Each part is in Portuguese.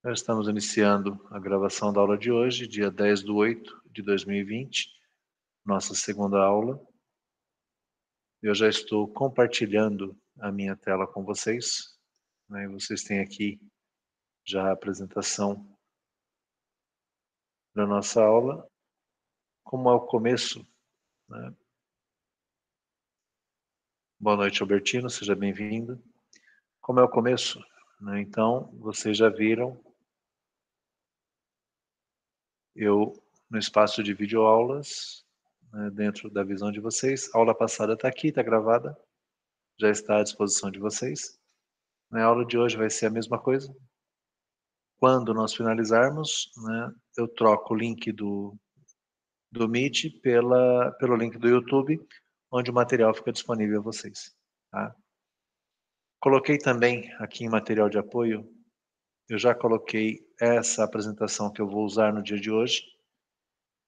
Nós estamos iniciando a gravação da aula de hoje, dia 10/8/2020, nossa segunda aula. Eu já estou compartilhando a minha tela com vocês, né? Vocês têm aqui já a apresentação da nossa aula. Como é o começo, né? Boa noite, Albertino, seja bem-vindo. Como é o começo, né? Então, vocês já viram eu no espaço de videoaulas, né, dentro da visão de vocês. A aula passada está aqui, está gravada, já está à disposição de vocês. Na aula de hoje vai ser a mesma coisa. Quando nós finalizarmos, né, eu troco o link do Meet pelo link do YouTube, onde o material fica disponível a vocês. Tá? Coloquei também aqui em material de apoio, eu já coloquei essa apresentação que eu vou usar no dia de hoje,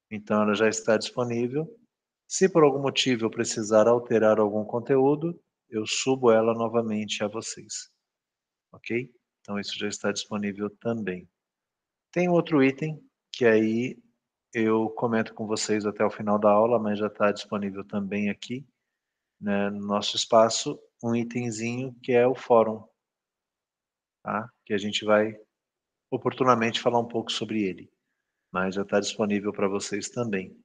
então ela já está disponível. Se por algum motivo eu precisar alterar algum conteúdo, eu subo ela novamente a vocês. Ok? Então isso já está disponível também. Tem outro item que aí eu comento com vocês até o final da aula, mas já está disponível também aqui, né, no nosso espaço, um itemzinho que é o fórum, tá? Que a gente vai oportunamente falar um pouco sobre ele, mas já está disponível para vocês também.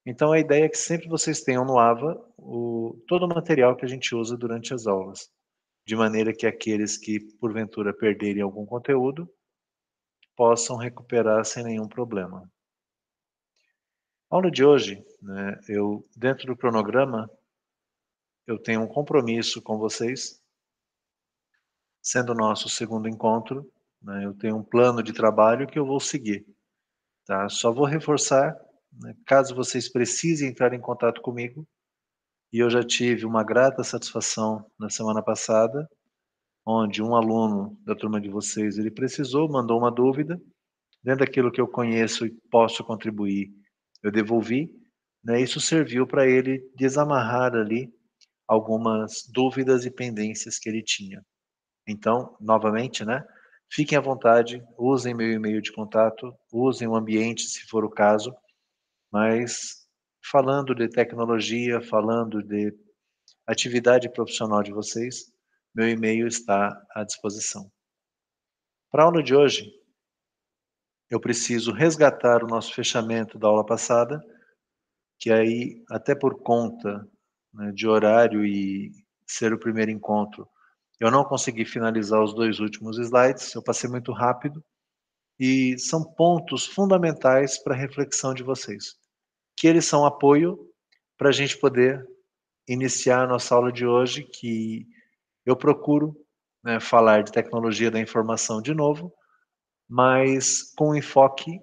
Então a ideia é que sempre vocês tenham no AVA todo o material que a gente usa durante as aulas, de maneira que aqueles que porventura perderem algum conteúdo possam recuperar sem nenhum problema. A aula de hoje, né, dentro do cronograma, eu tenho um compromisso com vocês, sendo o nosso segundo encontro, né, eu tenho um plano de trabalho que eu vou seguir. Tá? Só vou reforçar, né, caso vocês precisem entrar em contato comigo, e eu já tive uma grata satisfação na semana passada, onde um aluno da turma de vocês, ele precisou, mandou uma dúvida, dentro daquilo que eu conheço e posso contribuir, eu devolvi, né, isso serviu para ele desamarrar ali algumas dúvidas e pendências que ele tinha. Então, novamente, né, fiquem à vontade, usem meu e-mail de contato, usem o ambiente se for o caso, mas falando de tecnologia, falando de atividade profissional de vocês, meu e-mail está à disposição. Para a aula de hoje, eu preciso resgatar o nosso fechamento da aula passada, que aí, até por conta, né, de horário e ser o primeiro encontro, eu não consegui finalizar os 2 últimos slides, eu passei muito rápido, e são pontos fundamentais para a reflexão de vocês, que eles são apoio para a gente poder iniciar a nossa aula de hoje, que eu procuro, né, falar de tecnologia da informação de novo, mas com enfoque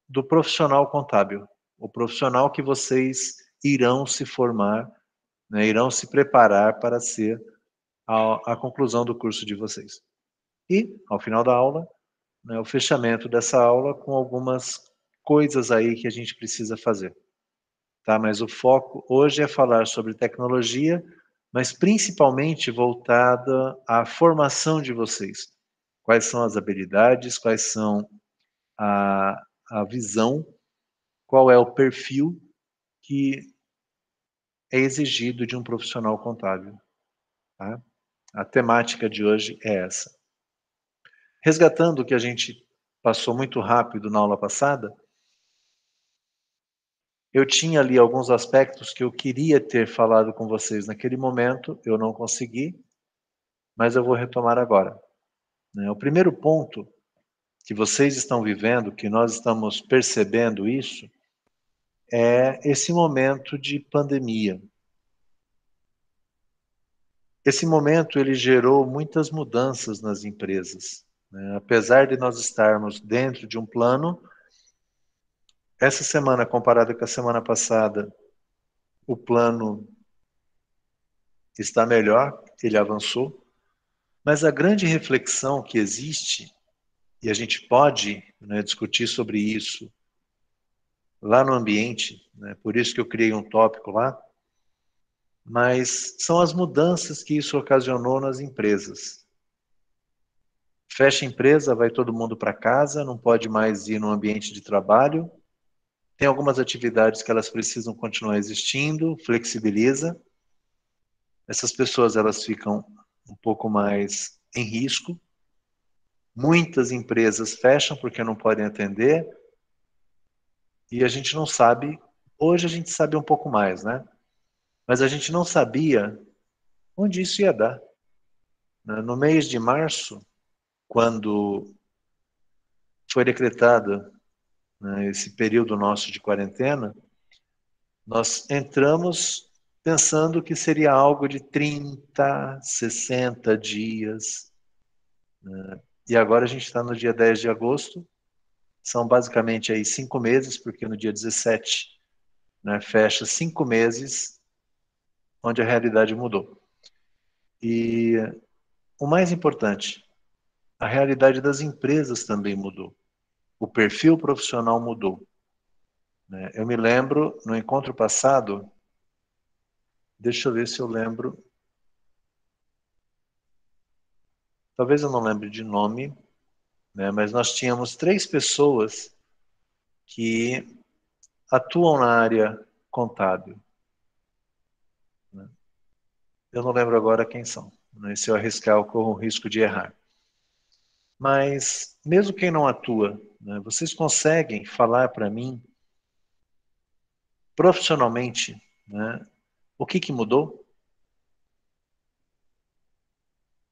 do profissional contábil, o profissional que vocês irão se formar, né, irão se preparar para ser a conclusão do curso de vocês. E, ao final da aula, né, o fechamento dessa aula com algumas coisas aí que a gente precisa fazer. Tá? Mas o foco hoje é falar sobre tecnologia, mas principalmente voltada à formação de vocês. Quais são as habilidades, quais são a visão, qual é o perfil que é exigido de um profissional contábil. Tá? A temática de hoje é essa. Resgatando o que a gente passou muito rápido na aula passada, eu tinha ali alguns aspectos que eu queria ter falado com vocês naquele momento, eu não consegui, mas eu vou retomar agora. O primeiro ponto que vocês estão vivendo, que nós estamos percebendo isso, é esse momento de pandemia. Esse momento ele gerou muitas mudanças nas empresas, né? Apesar de nós estarmos dentro de um plano, essa semana comparada com a semana passada, o plano está melhor, ele avançou, mas a grande reflexão que existe, e a gente pode, né, discutir sobre isso lá no ambiente, né, por isso que eu criei um tópico lá, mas são as mudanças que isso ocasionou nas empresas. Fecha a empresa, vai todo mundo para casa, não pode mais ir no ambiente de trabalho. Tem algumas atividades que elas precisam continuar existindo, flexibiliza. Essas pessoas elas ficam um pouco mais em risco. Muitas empresas fecham porque não podem atender. E a gente não sabe, hoje a gente sabe um pouco mais, né? Mas a gente não sabia onde isso ia dar. No mês de março, quando foi decretado, né, esse período nosso de quarentena, nós entramos pensando que seria algo de 30, 60 dias. E agora a gente está no dia 10 de agosto, são basicamente aí 5 meses, porque no dia 17, né, fecha 5 meses onde a realidade mudou. E o mais importante, a realidade das empresas também mudou. O perfil profissional mudou. Né? Eu me lembro, no encontro passado, deixa eu ver se eu lembro, talvez eu não lembre de nome, né? Mas nós tínhamos 3 pessoas que atuam na área contábil. Né? Eu não lembro agora quem são. Né? Se eu arriscar, eu corro o risco de errar. Mas, mesmo quem não atua, né, vocês conseguem falar para mim, profissionalmente, né, o que mudou?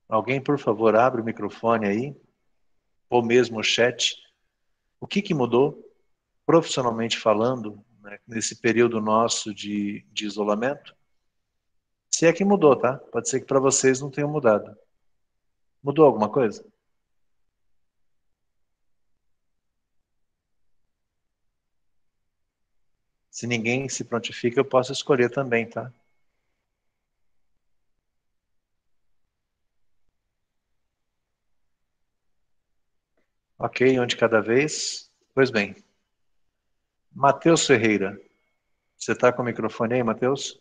Alguém, por favor, abre o microfone aí, ou mesmo o chat. O que mudou, profissionalmente falando, né, nesse período nosso de isolamento? Se é que mudou, tá? Pode ser que para vocês não tenha mudado. Mudou alguma coisa? Se ninguém se prontifica, eu posso escolher também, tá? Ok, um de cada vez. Pois bem, Matheus Ferreira. Você está com o microfone aí, Matheus?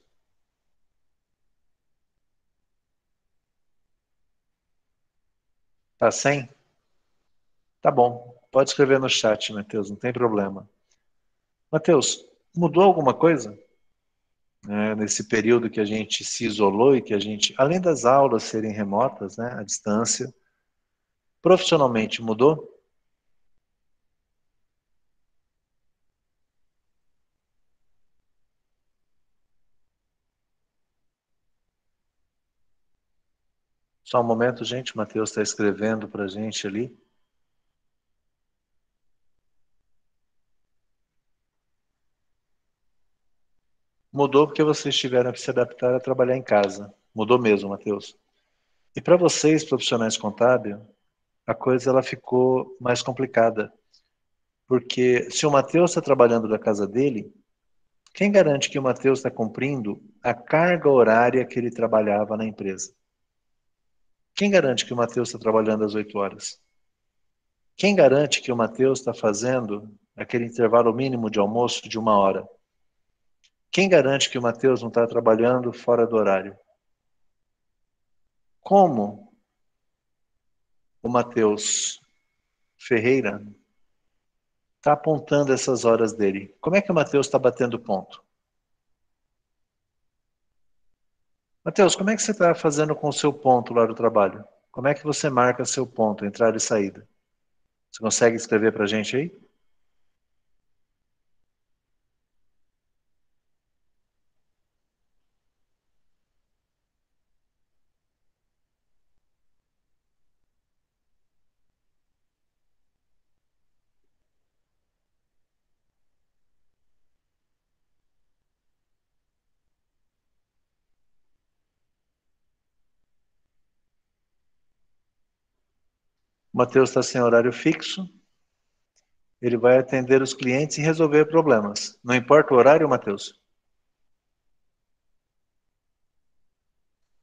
Tá sem? Tá bom. Pode escrever no chat, Matheus, não tem problema. Matheus, mudou alguma coisa? Né, nesse período que a gente se isolou e que a gente, além das aulas serem remotas, né, à distância, profissionalmente mudou? Só um momento, gente, o Matheus está escrevendo para a gente ali. Mudou porque vocês tiveram que se adaptar a trabalhar em casa. Mudou mesmo, Matheus. E para vocês, profissionais contábeis, a coisa ela ficou mais complicada. Porque se o Matheus está trabalhando da casa dele, quem garante que o Matheus está cumprindo a carga horária que ele trabalhava na empresa? Quem garante que o Matheus está trabalhando às 8 horas? Quem garante que o Matheus está fazendo aquele intervalo mínimo de almoço de 1 hora? Quem garante que o Matheus não está trabalhando fora do horário? Como o Matheus Ferreira está apontando essas horas dele? Como é que o Matheus está batendo ponto? Matheus, como é que você está fazendo com o seu ponto lá do trabalho? Como é que você marca seu ponto, entrada e saída? Você consegue escrever para a gente aí? O Matheus está sem horário fixo, ele vai atender os clientes e resolver problemas. Não importa o horário, Matheus?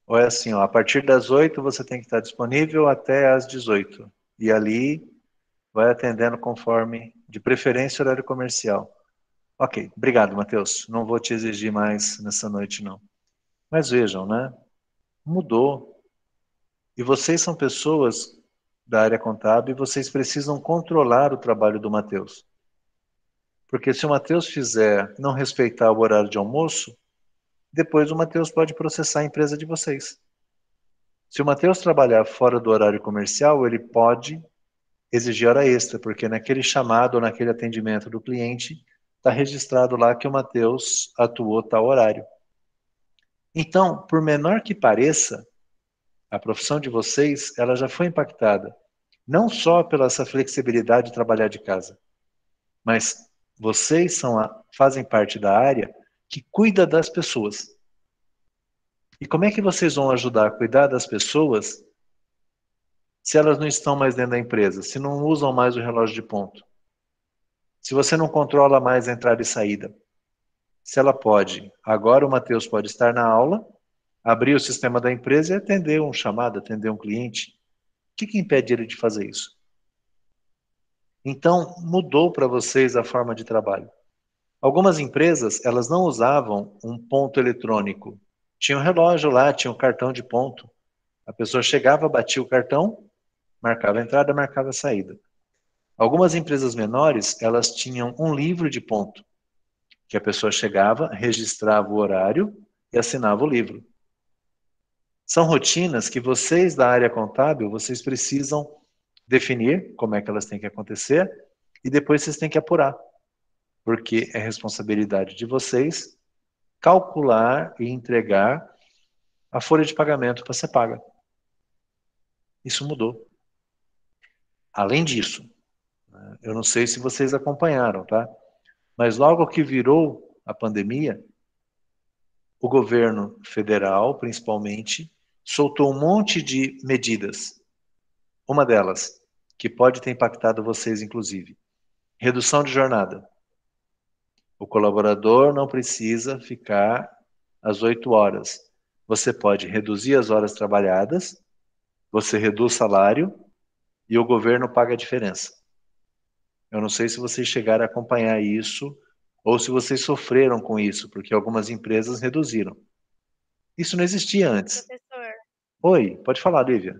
Ou é assim, ó, a partir das 8 você tem que estar disponível até às 18. E ali vai atendendo conforme, de preferência, horário comercial. Ok, obrigado, Matheus. Não vou te exigir mais nessa noite, não. Mas vejam, né? Mudou. E vocês são pessoas da área contábil e vocês precisam controlar o trabalho do Matheus. Porque se o Matheus não respeitar o horário de almoço, depois o Matheus pode processar a empresa de vocês. Se o Matheus trabalhar fora do horário comercial, ele pode exigir hora extra, porque naquele chamado ou naquele atendimento do cliente está registrado lá que o Matheus atuou tal horário. Então, por menor que pareça, a profissão de vocês ela já foi impactada, não só pela essa flexibilidade de trabalhar de casa, mas vocês fazem parte da área que cuida das pessoas. E como é que vocês vão ajudar a cuidar das pessoas se elas não estão mais dentro da empresa, se não usam mais o relógio de ponto? Se você não controla mais a entrada e saída? Se ela pode, agora o Matheus pode estar na aula, abrir o sistema da empresa e atender um chamado, atender um cliente. O que impede ele de fazer isso? Então, mudou para vocês a forma de trabalho. Algumas empresas, elas não usavam um ponto eletrônico. Tinha um relógio lá, tinha um cartão de ponto. A pessoa chegava, batia o cartão, marcava a entrada, marcava a saída. Algumas empresas menores, elas tinham um livro de ponto, que a pessoa chegava, registrava o horário e assinava o livro. São rotinas que vocês da área contábil, vocês precisam definir como é que elas têm que acontecer e depois vocês têm que apurar, porque é responsabilidade de vocês calcular e entregar a folha de pagamento para ser paga. Isso mudou. Além disso, eu não sei se vocês acompanharam, tá? Mas logo que virou a pandemia, o governo federal, principalmente, soltou um monte de medidas. Uma delas, que pode ter impactado vocês, inclusive, redução de jornada. O colaborador não precisa ficar às 8 horas. Você pode reduzir as horas trabalhadas, você reduz o salário e o governo paga a diferença. Eu não sei se vocês chegaram a acompanhar isso ou se vocês sofreram com isso, porque algumas empresas reduziram. Isso não existia antes. Professor, Oi, pode falar, Lívia.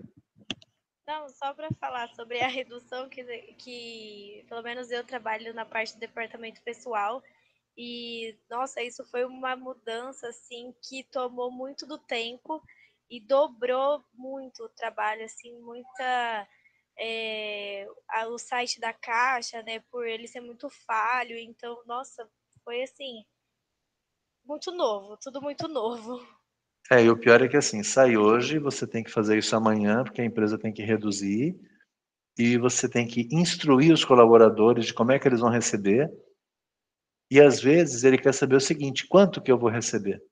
não, só para falar sobre a redução que pelo menos eu trabalho na parte do departamento pessoal e nossa, isso foi uma mudança assim que tomou muito do tempo e dobrou muito o trabalho, assim, o site da Caixa, né, por ele ser muito falho, então, nossa, foi assim, muito novo, tudo muito novo. E o pior é que assim, sai hoje, você tem que fazer isso amanhã, porque a empresa tem que reduzir, e você tem que instruir os colaboradores de como é que eles vão receber, e às vezes ele quer saber o seguinte, quanto que eu vou receber?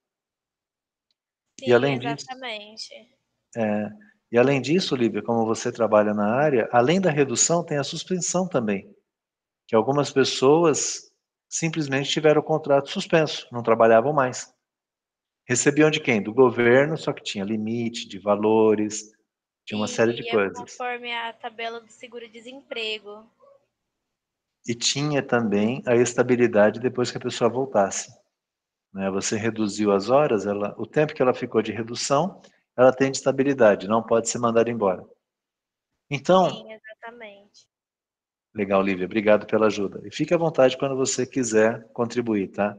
E Sim, além disso, exatamente. é, e além disso, Lívia, como você trabalha na área, além da redução, tem a suspensão também, que algumas pessoas simplesmente tiveram o contrato suspenso, não trabalhavam mais. Recebiam de quem? Do governo, só que tinha limite de valores, tinha uma série de E é coisas. conforme a tabela do seguro-desemprego. E tinha também a estabilidade depois que a pessoa voltasse. Né? Você reduziu as horas, o tempo que ela ficou de redução, ela tem de estabilidade, não pode ser mandada embora. Então, Sim, exatamente. legal, Lívia, obrigado pela ajuda. E fique à vontade quando você quiser contribuir, tá?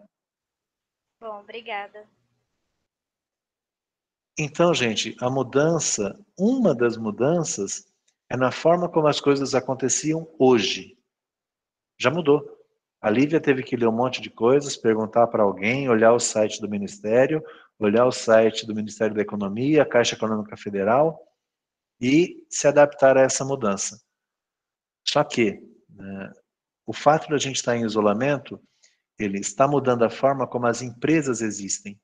Bom, obrigada. Então, gente, a mudança, uma das mudanças, é na forma como as coisas aconteciam hoje. Já mudou. A Lívia teve que ler um monte de coisas, perguntar para alguém, olhar o site do Ministério, olhar o site do Ministério da Economia, a Caixa Econômica Federal e se adaptar a essa mudança. Só que o fato de a gente estar em isolamento, ele está mudando a forma como as empresas existem.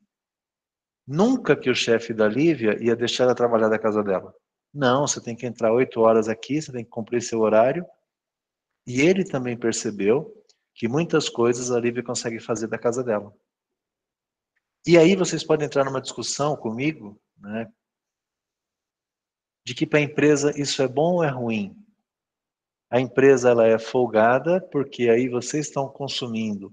Nunca que o chefe da Lívia ia deixar ela trabalhar da casa dela. Não, você tem que entrar 8 horas aqui, você tem que cumprir seu horário. E ele também percebeu que muitas coisas a Lívia consegue fazer da casa dela. E aí vocês podem entrar numa discussão comigo, né, de que para a empresa isso é bom ou é ruim. A empresa ela é folgada porque aí vocês estão consumindo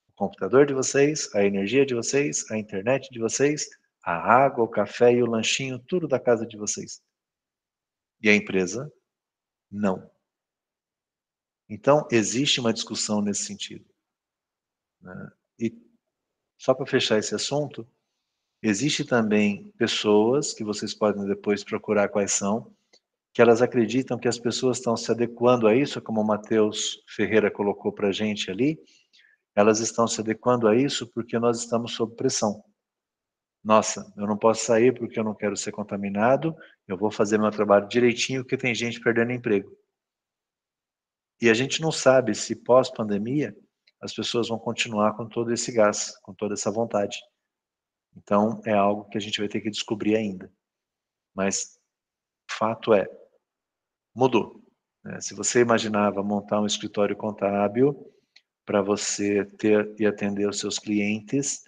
o computador de vocês, a energia de vocês, a internet de vocês, a água, o café e o lanchinho, tudo da casa de vocês. E a empresa Não. Então, existe uma discussão nesse sentido, né? E só para fechar esse assunto, existe também pessoas, que vocês podem depois procurar quais são, que elas acreditam que as pessoas estão se adequando a isso, como o Matheus Ferreira colocou para a gente ali, elas estão se adequando a isso porque nós estamos sob pressão. Nossa, eu não posso sair porque eu não quero ser contaminado, eu vou fazer meu trabalho direitinho porque tem gente perdendo emprego. E a gente não sabe se pós-pandemia as pessoas vão continuar com todo esse gás, com toda essa vontade. Então é algo que a gente vai ter que descobrir ainda. Mas fato é, mudou. Se você imaginava montar um escritório contábil para você ter e atender os seus clientes,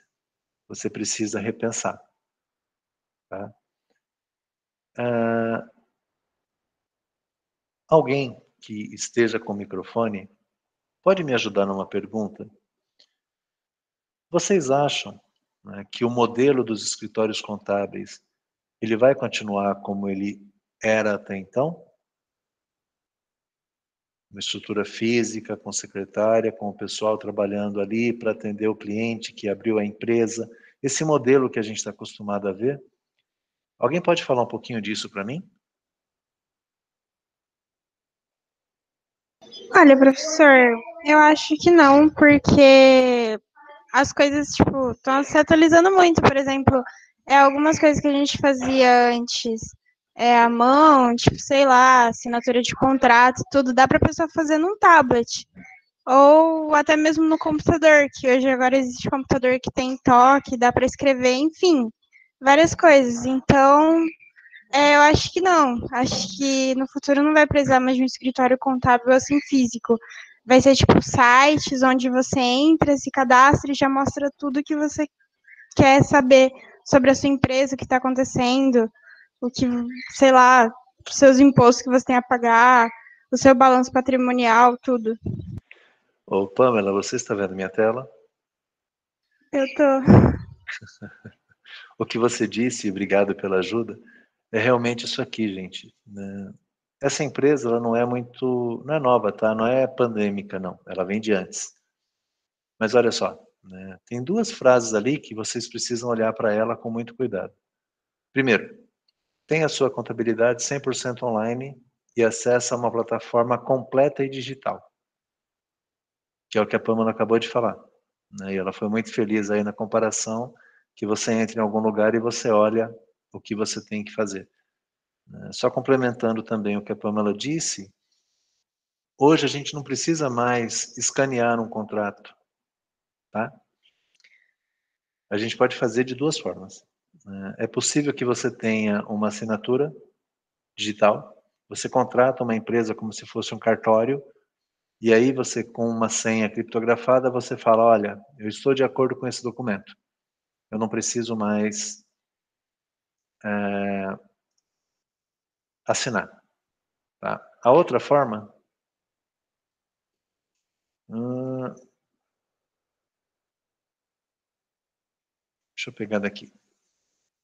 você precisa repensar. Tá? Alguém que esteja com o microfone pode me ajudar numa pergunta? Vocês acham, né, que o modelo dos escritórios contábeis ele vai continuar como ele era até então? Uma estrutura física, com secretária, com o pessoal trabalhando ali para atender o cliente que abriu a empresa. Esse modelo que a gente está acostumado a ver. Alguém pode falar um pouquinho disso para mim? Olha, professor, eu acho que não, porque as coisas, tipo, estão se atualizando muito. Por exemplo, algumas coisas que a gente fazia antes à mão, tipo, sei lá, assinatura de contrato, tudo, dá para a pessoa fazer num tablet. Ou até mesmo no computador, que hoje agora existe computador que tem toque, dá para escrever, enfim, várias coisas. Então, eu acho que não. Acho que no futuro não vai precisar mais de um escritório contábil assim físico. Vai ser tipo sites onde você entra, se cadastra e já mostra tudo que você quer saber sobre a sua empresa, o que está acontecendo, o que, sei lá, os seus impostos que você tem a pagar, o seu balanço patrimonial, tudo. Ô, Pamela, você está vendo minha tela? Eu tô. O que você disse, obrigado pela ajuda, é realmente isso aqui, gente, né? Essa empresa, ela não é nova, tá? Não é pandêmica, não. Ela vem de antes. Mas olha só, né? Tem duas frases ali que vocês precisam olhar para ela com muito cuidado. Primeiro, tem a sua contabilidade 100% online e acessa uma plataforma completa e digital, que é o que a Pamela acabou de falar, né? E ela foi muito feliz aí na comparação que você entra em algum lugar e você olha o que você tem que fazer. Só complementando também o que a Pamela disse, hoje a gente não precisa mais escanear um contrato, tá? A gente pode fazer de duas formas. É possível que você tenha uma assinatura digital, você contrata uma empresa como se fosse um cartório, e aí você, com uma senha criptografada, você fala, olha, eu estou de acordo com esse documento, eu não preciso mais assinar. Tá? A outra forma, deixa eu pegar daqui,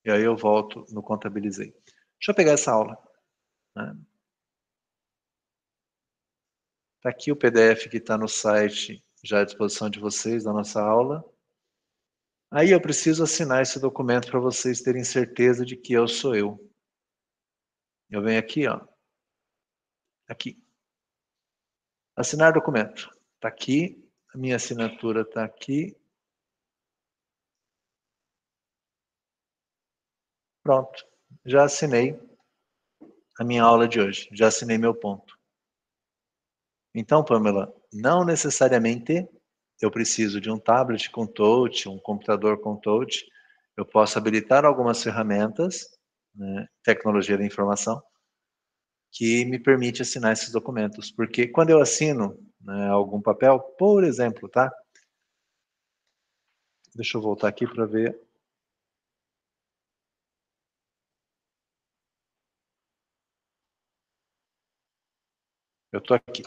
e aí eu volto no Contabilizei. Deixa eu pegar essa aula. Né? Está aqui o PDF que está no site, já à disposição de vocês, da nossa aula. Aí eu preciso assinar esse documento para vocês terem certeza de que eu sou eu. Eu venho aqui, ó. Aqui. Assinar documento. Está aqui. A minha assinatura está aqui. Pronto. Já assinei a minha aula de hoje. Já assinei meu ponto. Então, Pamela, não necessariamente eu preciso de um tablet com touch, um computador com touch. Eu posso habilitar algumas ferramentas, né, tecnologia da informação, que me permite assinar esses documentos. Porque quando eu assino, né, algum papel, por exemplo, tá? Deixa eu voltar aqui para ver. Eu estou aqui.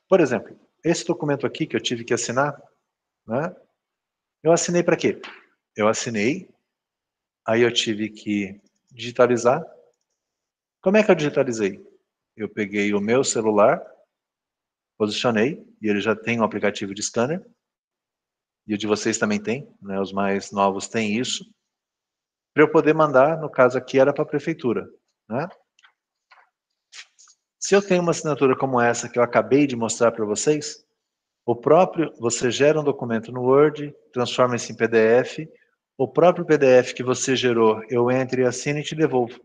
Por exemplo, esse documento aqui que eu tive que assinar, né? Eu assinei para quê? Eu assinei, aí eu tive que digitalizar. Como é que eu digitalizei? eu peguei o meu celular, posicionei, e ele já tem um aplicativo de scanner, e o de vocês também tem, né? Os mais novos têm isso, para eu poder mandar, no caso aqui era para a prefeitura, né? Se eu tenho uma assinatura como essa que eu acabei de mostrar para vocês, você gera um documento no Word, transforma isso em PDF, o próprio PDF que você gerou, eu entro e assino e te devolvo.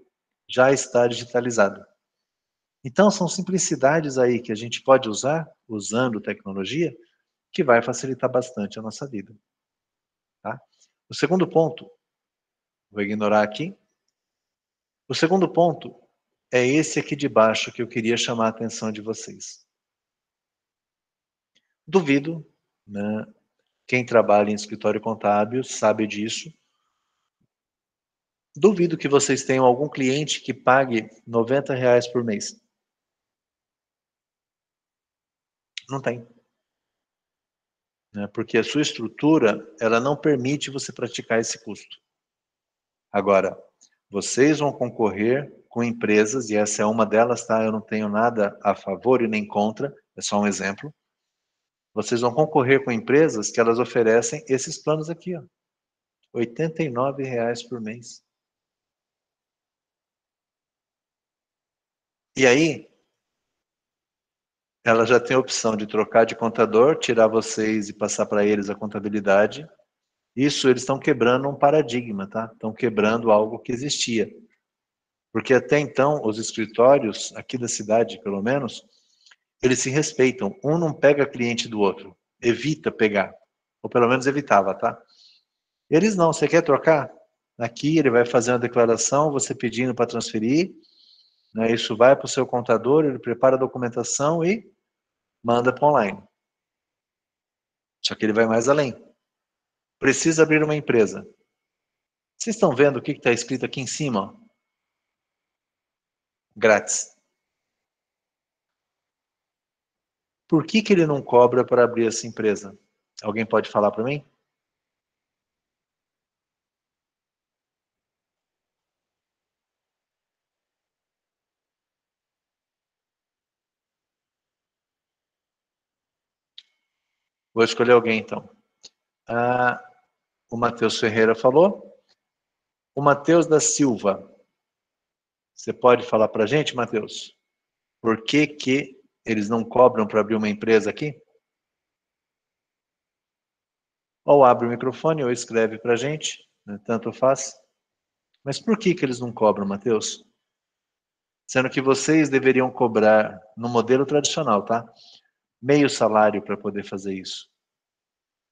Já está digitalizado. Então, são simplicidades aí que a gente pode usar, usando tecnologia, que vai facilitar bastante a nossa vida. Tá? O segundo ponto, vou ignorar aqui. O segundo ponto é esse aqui de baixo que eu queria chamar a atenção de vocês. Duvido, né? Quem trabalha em escritório contábil sabe disso. Duvido que vocês tenham algum cliente que pague R$ 90 por mês. Não tem. Né? Porque a sua estrutura, ela não permite você praticar esse custo. Agora, vocês vão concorrer com empresas, e essa é uma delas, tá? Eu não tenho nada a favor e nem contra, é só um exemplo. Vocês vão concorrer com empresas que elas oferecem esses planos aqui, ó. R$ 89 por mês. E aí, ela já tem a opção de trocar de contador, tirar vocês e passar para eles a contabilidade. Isso eles estão quebrando um paradigma, tá? Estão quebrando algo que existia. Porque até então, os escritórios, aqui da cidade pelo menos, eles se respeitam. Um não pega cliente do outro. Evita pegar. Ou pelo menos evitava, tá? Eles não. Você quer trocar? Aqui ele vai fazer uma declaração, você pedindo para transferir. Né? Isso vai para o seu contador, ele prepara a documentação e manda para online. Só que ele vai mais além. Precisa abrir uma empresa. Vocês estão vendo o que está escrito aqui em cima? Grátis. Por que ele não cobra para abrir essa empresa? Alguém pode falar para mim? Vou escolher alguém então. O Matheus Ferreira falou. O Matheus da Silva. Você pode falar para a gente, Matheus? Por que eles não cobram para abrir uma empresa aqui? Ou abre o microfone ou escreve para a gente, né? Tanto faz. Mas por que eles não cobram, Matheus? Sendo que vocês deveriam cobrar no modelo tradicional, tá? Meio salário para poder fazer isso.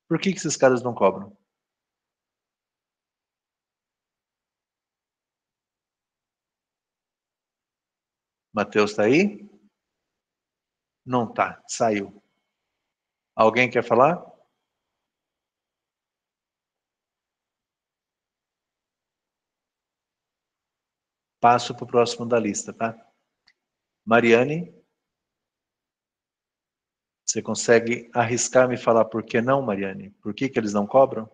Por que esses caras não cobram? Matheus está aí? Não tá, saiu. Alguém quer falar? Passo para o próximo da lista, tá? Mariane, você consegue arriscar me falar por que não, Mariane? Por que eles não cobram?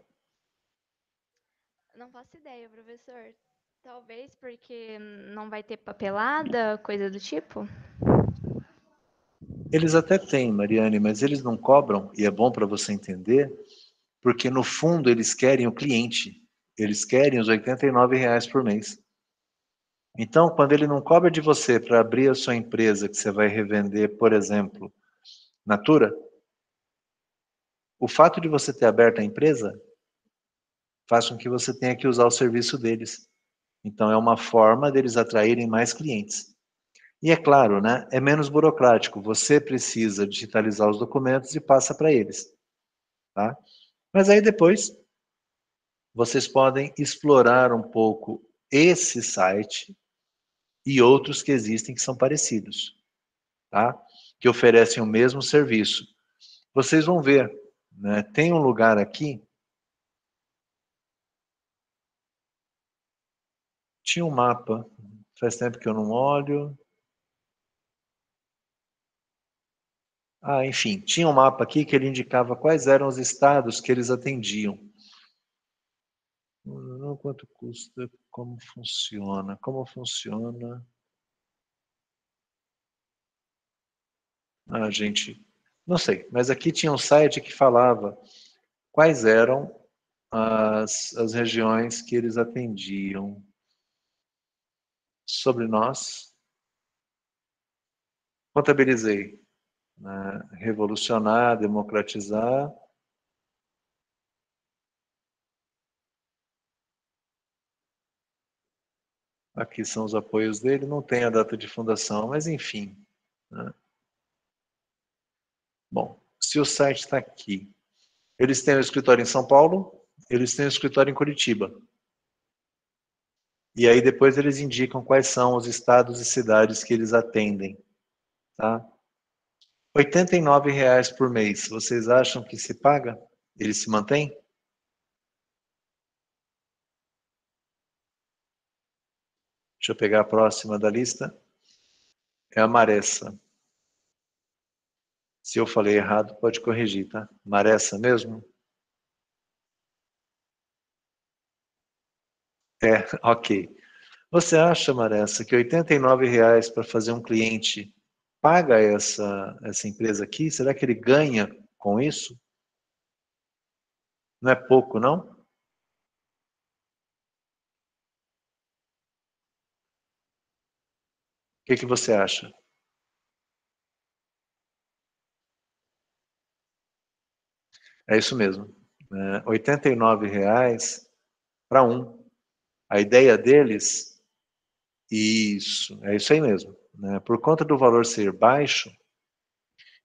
Não faço ideia, professor. Talvez porque não vai ter papelada, coisa do tipo? Eles até têm, Mariane, mas eles não cobram, e é bom para você entender, porque no fundo eles querem o cliente. Eles querem os R$ 89 por mês. Então, quando ele não cobra de você para abrir a sua empresa, que você vai revender, por exemplo, Natura, o fato de você ter aberto a empresa faz com que você tenha que usar o serviço deles. Então, é uma forma deles atraírem mais clientes. E é claro, né, é menos burocrático. Você precisa digitalizar os documentos e passa para eles. Tá? Mas aí depois, vocês podem explorar um pouco esse site e outros que existem que são parecidos, tá? Que oferecem o mesmo serviço. Vocês vão ver, né? Tem um lugar aqui, tinha um mapa, faz tempo que eu não olho. Enfim, tinha um mapa aqui que ele indicava quais eram os estados que eles atendiam. Não, quanto custa, como funciona. A gente, não sei, mas aqui tinha um site que falava quais eram as regiões que eles atendiam. Sobre nós, contabilizei, né? Revolucionar, democratizar. Aqui são os apoios dele, não tem a data de fundação, mas enfim. Né? Bom, se o site está aqui, eles têm um escritório em São Paulo, eles têm um escritório em Curitiba. E aí depois eles indicam quais são os estados e cidades que eles atendem. Tá? R$ 89,00 por mês, vocês acham que se paga? Ele se mantém? Deixa eu pegar a próxima da lista. É a Maressa. Se eu falei errado, pode corrigir, tá? Maressa mesmo? É, ok. Você acha, Maressa, que R$ 89,00 para fazer um cliente paga essa empresa aqui? Será que ele ganha com isso? Não é pouco, não? O que você acha? É isso mesmo. R$ 89,00 para um. A ideia deles, é isso aí mesmo. Né? Por conta do valor ser baixo,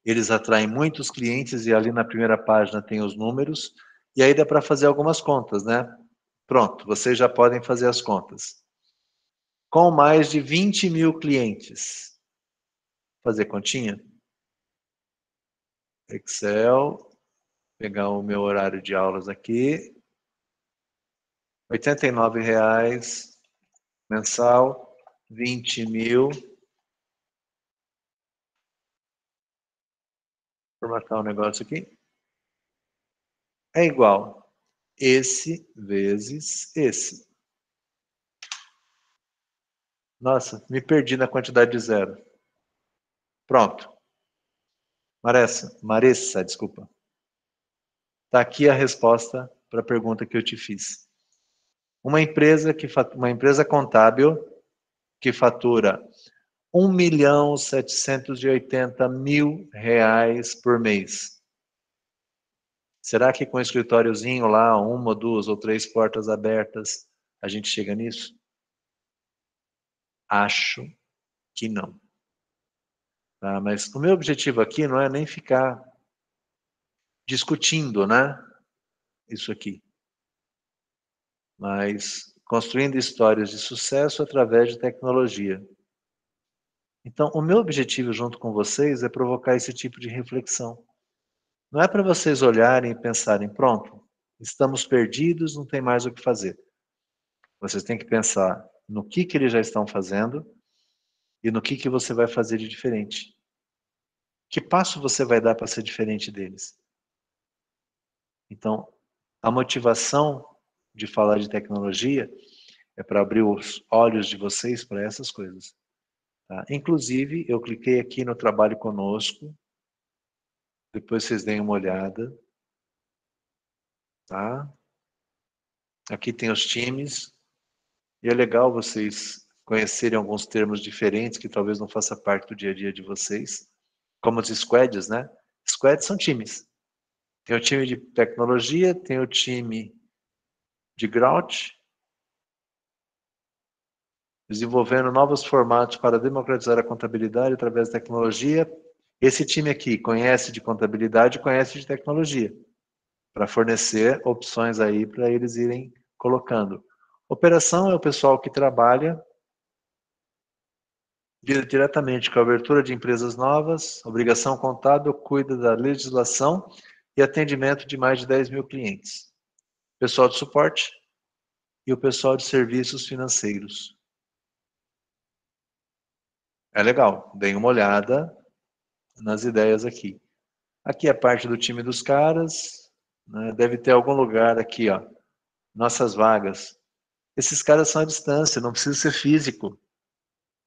eles atraem muitos clientes e ali na primeira página tem os números, e aí dá para fazer algumas contas, né? Pronto, vocês já podem fazer as contas. Com mais de 20.000 clientes. Fazer continha? Excel, pegar o meu horário de aulas aqui. R$ 89,00 mensal, 20.000. Vou marcar um negócio aqui. É igual esse vezes esse. Nossa, me perdi na quantidade de zero. Pronto. Maressa, desculpa. Está aqui a resposta para a pergunta que eu te fiz. Uma empresa contábil que fatura R$ 1.780.000 por mês. Será que com um escritóriozinho lá, uma, duas ou três portas abertas, a gente chega nisso? Acho que não. Tá? Mas o meu objetivo aqui não é nem ficar discutindo, né? Isso aqui. Mas construindo histórias de sucesso através de tecnologia. Então, o meu objetivo junto com vocês é provocar esse tipo de reflexão. Não é para vocês olharem e pensarem, pronto, estamos perdidos, não tem mais o que fazer. Vocês têm que pensar no que eles já estão fazendo e no que você vai fazer de diferente. Que passo você vai dar para ser diferente deles? Então, a motivação de falar de tecnologia é para abrir os olhos de vocês para essas coisas. Tá? Inclusive, eu cliquei aqui no Trabalhe Conosco. Depois vocês deem uma olhada. Tá? Aqui tem os times. E é legal vocês conhecerem alguns termos diferentes que talvez não faça parte do dia a dia de vocês. Como os squads, né? Squads são times. Tem o time de tecnologia, tem o time de Grout, desenvolvendo novos formatos para democratizar a contabilidade através da tecnologia. Esse time aqui conhece de contabilidade e conhece de tecnologia, para fornecer opções aí para eles irem colocando. Operação é o pessoal que trabalha diretamente com a abertura de empresas novas, obrigação contábil, cuida da legislação e atendimento de mais de 10.000 clientes. Pessoal de suporte e o pessoal de serviços financeiros. É legal, deem uma olhada nas ideias aqui. Aqui é parte do time dos caras, né? Deve ter algum lugar aqui, ó, nossas vagas. Esses caras são à distância, não precisa ser físico.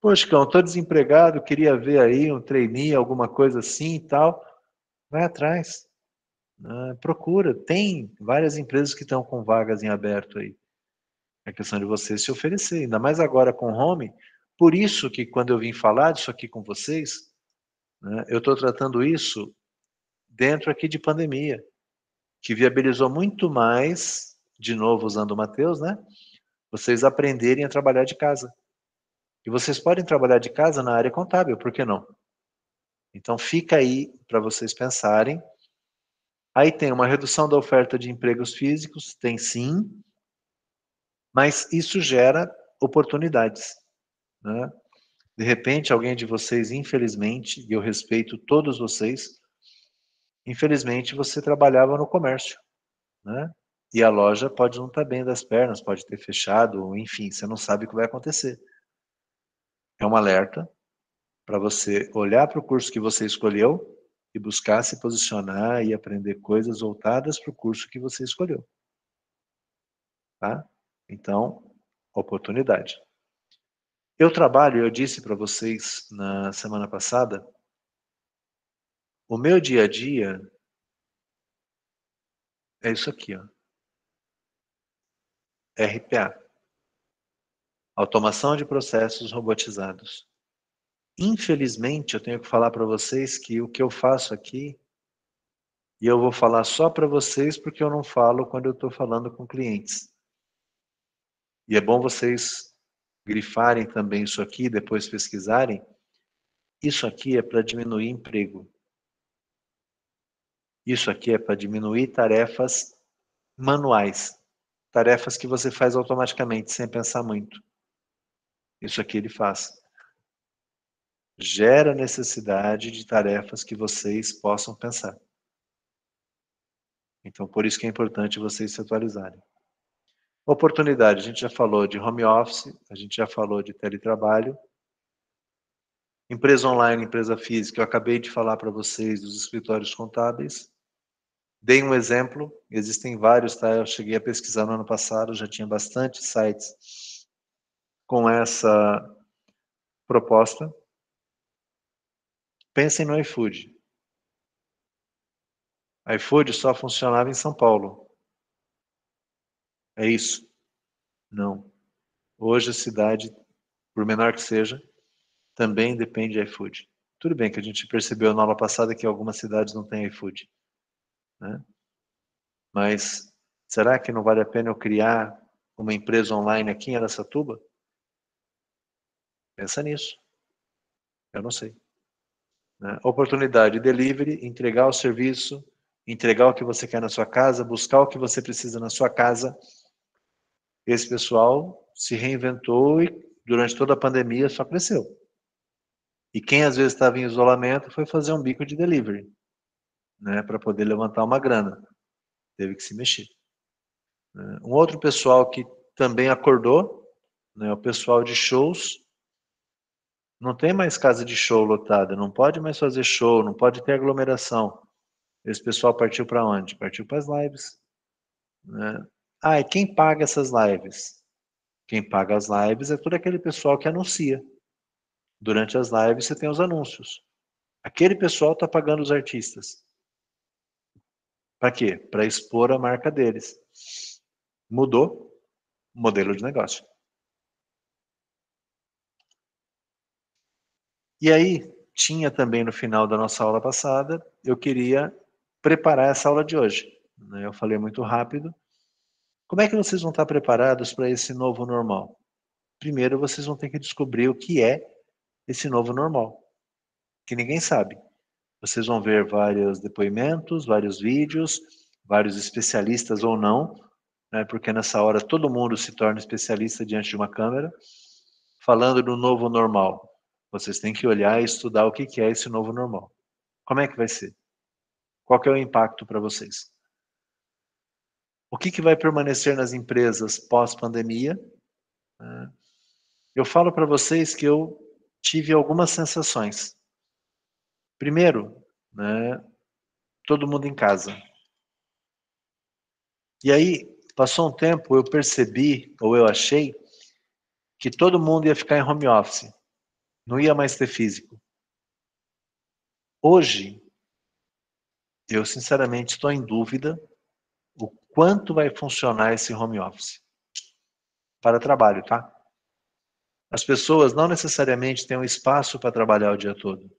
Poxa, Cão, estou desempregado, queria ver aí um trainee, alguma coisa assim e tal. Vai atrás. Procura. Tem várias empresas que estão com vagas em aberto aí. É questão de você se oferecer. Ainda mais agora com home. Por isso que quando eu vim falar disso aqui com vocês, né, eu estou tratando isso dentro aqui de pandemia, que viabilizou muito mais, de novo usando o Matheus, né? Vocês aprenderem a trabalhar de casa. E vocês podem trabalhar de casa na área contábil, por que não? Então fica aí para vocês pensarem. Aí tem uma redução da oferta de empregos físicos, tem sim, mas isso gera oportunidades, né? De repente, alguém de vocês, infelizmente, e eu respeito todos vocês, infelizmente você trabalhava no comércio, né? E a loja pode não estar bem das pernas, pode ter fechado, enfim, você não sabe o que vai acontecer. É um alerta para você olhar para o curso que você escolheu e buscar se posicionar e aprender coisas voltadas para o curso que você escolheu. Tá? Então, oportunidade. Eu trabalho, eu disse para vocês na semana passada, o meu dia a dia é isso aqui, ó. RPA. Automação de processos robotizados. Infelizmente, eu tenho que falar para vocês que o que eu faço aqui, e eu vou falar só para vocês porque eu não falo quando eu estou falando com clientes. E é bom vocês grifarem também isso aqui, depois pesquisarem. Isso aqui é para diminuir emprego. Isso aqui é para diminuir tarefas manuais. Tarefas que você faz automaticamente, sem pensar muito. Isso aqui ele faz. Gera necessidade de tarefas que vocês possam pensar. Então, por isso que é importante vocês se atualizarem. Oportunidade, a gente já falou de home office, a gente já falou de teletrabalho. Empresa online, empresa física, eu acabei de falar para vocês dos escritórios contábeis. Dei um exemplo, existem vários, tá? Eu cheguei a pesquisar no ano passado, já tinha bastante sites com essa proposta. Pensem no iFood. iFood só funcionava em São Paulo. É isso? Não. Hoje a cidade, por menor que seja, também depende de iFood. Tudo bem que a gente percebeu na aula passada que algumas cidades não têm iFood, né? Mas será que não vale a pena eu criar uma empresa online aqui em Araçatuba? Pensa nisso. Eu não sei. Né? Oportunidade, delivery, entregar o serviço, entregar o que você quer na sua casa, buscar o que você precisa na sua casa. Esse pessoal se reinventou e durante toda a pandemia só cresceu. E quem às vezes estava em isolamento foi fazer um bico de delivery, né, para poder levantar uma grana. Teve que se mexer. Um outro pessoal que também acordou, né, o pessoal de shows. Não tem mais casa de show lotada, não pode mais fazer show, não pode ter aglomeração. Esse pessoal partiu para onde? Partiu para as lives. Né? Ah, e quem paga essas lives? Quem paga as lives é todo aquele pessoal que anuncia. Durante as lives você tem os anúncios. Aquele pessoal está pagando os artistas. Para quê? Para expor a marca deles. Mudou o modelo de negócio. E aí, tinha também no final da nossa aula passada, eu queria preparar essa aula de hoje. Eu falei muito rápido. Como é que vocês vão estar preparados para esse novo normal? Primeiro, vocês vão ter que descobrir o que é esse novo normal, que ninguém sabe. Vocês vão ver vários depoimentos, vários vídeos, vários especialistas ou não, né, porque nessa hora todo mundo se torna especialista diante de uma câmera, falando do novo normal. Vocês têm que olhar e estudar o que é esse novo normal. Como é que vai ser? Qual que é o impacto para vocês? O que vai permanecer nas empresas pós-pandemia? Eu falo para vocês que eu tive algumas sensações. Primeiro, né, todo mundo em casa. E aí, passou um tempo, eu percebi, ou eu achei, que todo mundo ia ficar em home office. Não ia mais ter físico. Hoje, eu sinceramente estou em dúvida o quanto vai funcionar esse home office. Para trabalho, tá? As pessoas não necessariamente têm um espaço para trabalhar o dia todo.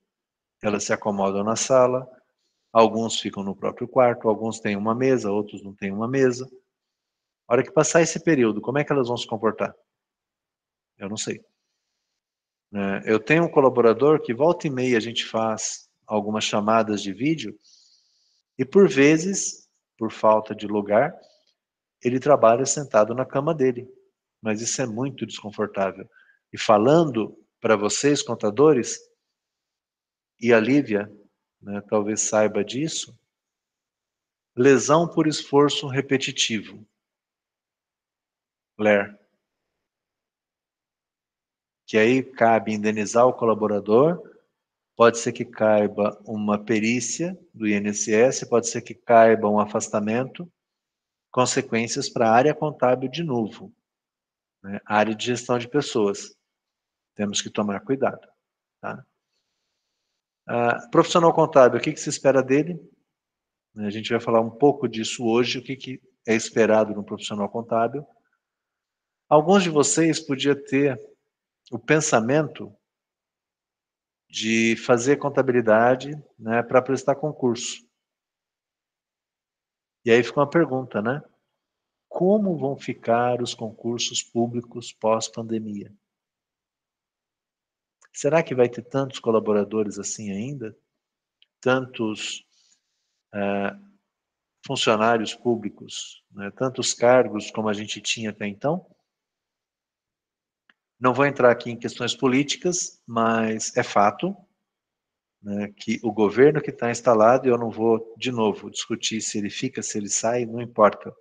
Elas se acomodam na sala, alguns ficam no próprio quarto, alguns têm uma mesa, outros não têm uma mesa. A hora que passar esse período, como é que elas vão se comportar? Eu não sei. Eu tenho um colaborador que volta e meia a gente faz algumas chamadas de vídeo e por vezes, por falta de lugar, ele trabalha sentado na cama dele. Mas isso é muito desconfortável. E falando para vocês, contadores, e a Lívia, talvez saiba disso, lesão por esforço repetitivo. LER. Que aí cabe indenizar o colaborador, pode ser que caiba uma perícia do INSS, pode ser que caiba um afastamento, consequências para a área contábil de novo, área de gestão de pessoas. Temos que tomar cuidado. Tá? Profissional contábil, o que se espera dele? A gente vai falar um pouco disso hoje, o que é esperado no profissional contábil. Alguns de vocês podiam ter o pensamento de fazer contabilidade para prestar concurso. E aí fica uma pergunta, né? Como vão ficar os concursos públicos pós-pandemia? Será que vai ter tantos colaboradores assim ainda? Tantos funcionários públicos, tantos cargos como a gente tinha até então? Não vou entrar aqui em questões políticas, mas é fato que o governo que está instalado, e eu não vou, de novo, discutir se ele fica, se ele sai, não importa.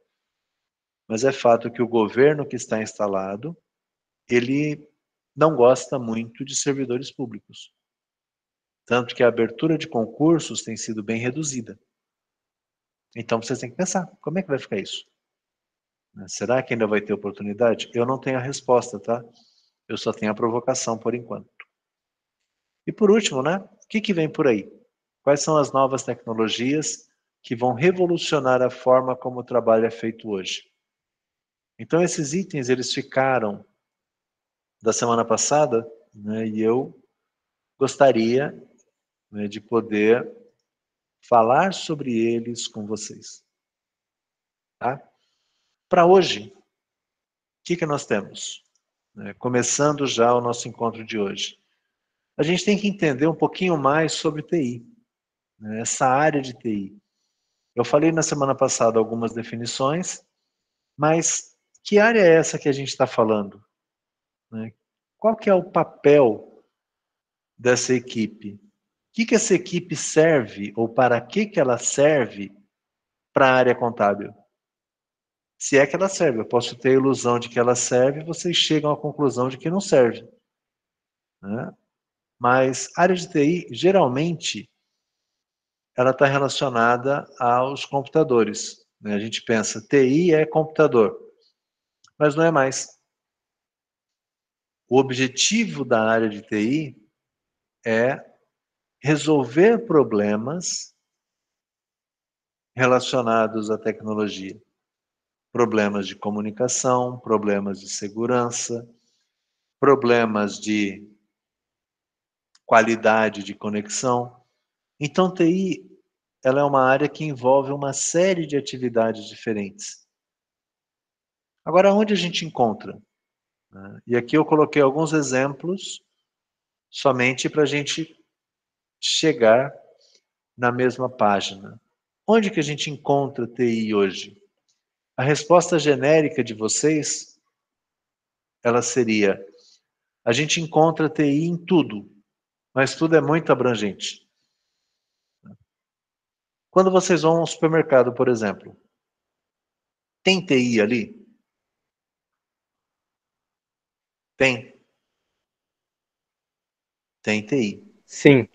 Mas é fato que o governo que está instalado, ele não gosta muito de servidores públicos. Tanto que a abertura de concursos tem sido bem reduzida. Então vocês têm que pensar, como é que vai ficar isso? Será que ainda vai ter oportunidade? Eu não tenho a resposta, tá? Eu só tenho a provocação por enquanto. E por último, o que vem por aí? Quais são as novas tecnologias que vão revolucionar a forma como o trabalho é feito hoje? Então esses itens, eles ficaram da semana passada, e eu gostaria de poder falar sobre eles com vocês. Tá? Para hoje, o que nós temos? Começando já o nosso encontro de hoje. A gente tem que entender um pouquinho mais sobre TI, essa área de TI. Eu falei na semana passada algumas definições, mas que área é essa que a gente está falando? Qual que é o papel dessa equipe? O que essa equipe serve, ou para que ela serve para a área contábil? Se é que ela serve, eu posso ter a ilusão de que ela serve, e vocês chegam à conclusão de que não serve. Mas a área de TI, geralmente, ela está relacionada aos computadores. A gente pensa, TI é computador, mas não é mais. O objetivo da área de TI é resolver problemas relacionados à tecnologia. Problemas de comunicação, problemas de segurança, problemas de qualidade de conexão. Então, TI, ela é uma área que envolve uma série de atividades diferentes. Agora, onde a gente encontra? E aqui eu coloquei alguns exemplos somente para a gente chegar na mesma página. Onde que a gente encontra TI hoje? A resposta genérica de vocês, ela seria: a gente encontra TI em tudo, mas tudo é muito abrangente. Quando vocês vão ao supermercado, por exemplo, tem TI ali? Tem. Tem TI. Sim.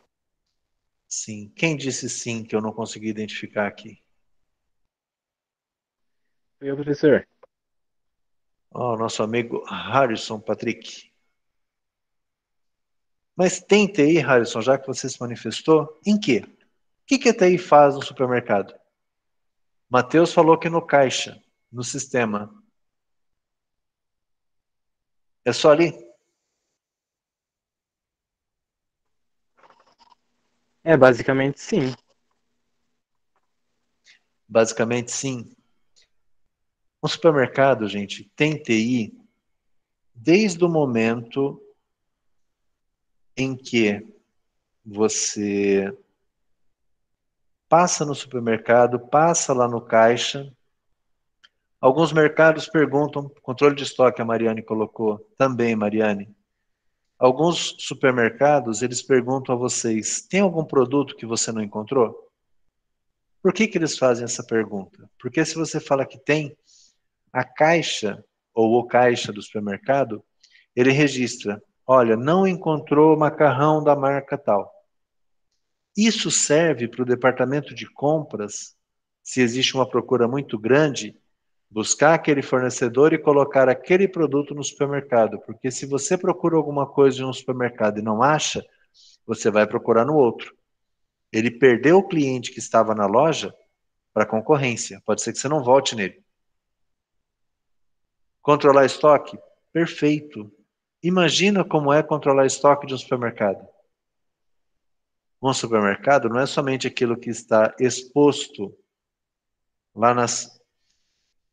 Sim. Quem disse sim que eu não consegui identificar aqui? Meu professor. Nosso amigo Harrison Patrick. Mas tem TI, Harrison, já que você se manifestou, em quê? O que a TI faz no supermercado? Matheus falou que no caixa, no sistema. É só ali? Basicamente sim. Basicamente, sim. Um supermercado, gente, tem TI desde o momento em que você passa no supermercado, passa lá no caixa. Alguns mercados perguntam, controle de estoque, a Mariane colocou, também, Mariane. Alguns supermercados, eles perguntam a vocês, tem algum produto que você não encontrou? Por que eles fazem essa pergunta? Porque se você fala que tem, a caixa ou o caixa do supermercado, ele registra, olha, não encontrou macarrão da marca tal. Isso serve para o departamento de compras, se existe uma procura muito grande, buscar aquele fornecedor e colocar aquele produto no supermercado. Porque se você procura alguma coisa em um supermercado e não acha, você vai procurar no outro. Ele perdeu o cliente que estava na loja para a concorrência. Pode ser que você não volte nele. Controlar estoque? Perfeito. Imagina como é controlar estoque de um supermercado. Um supermercado não é somente aquilo que está exposto lá nas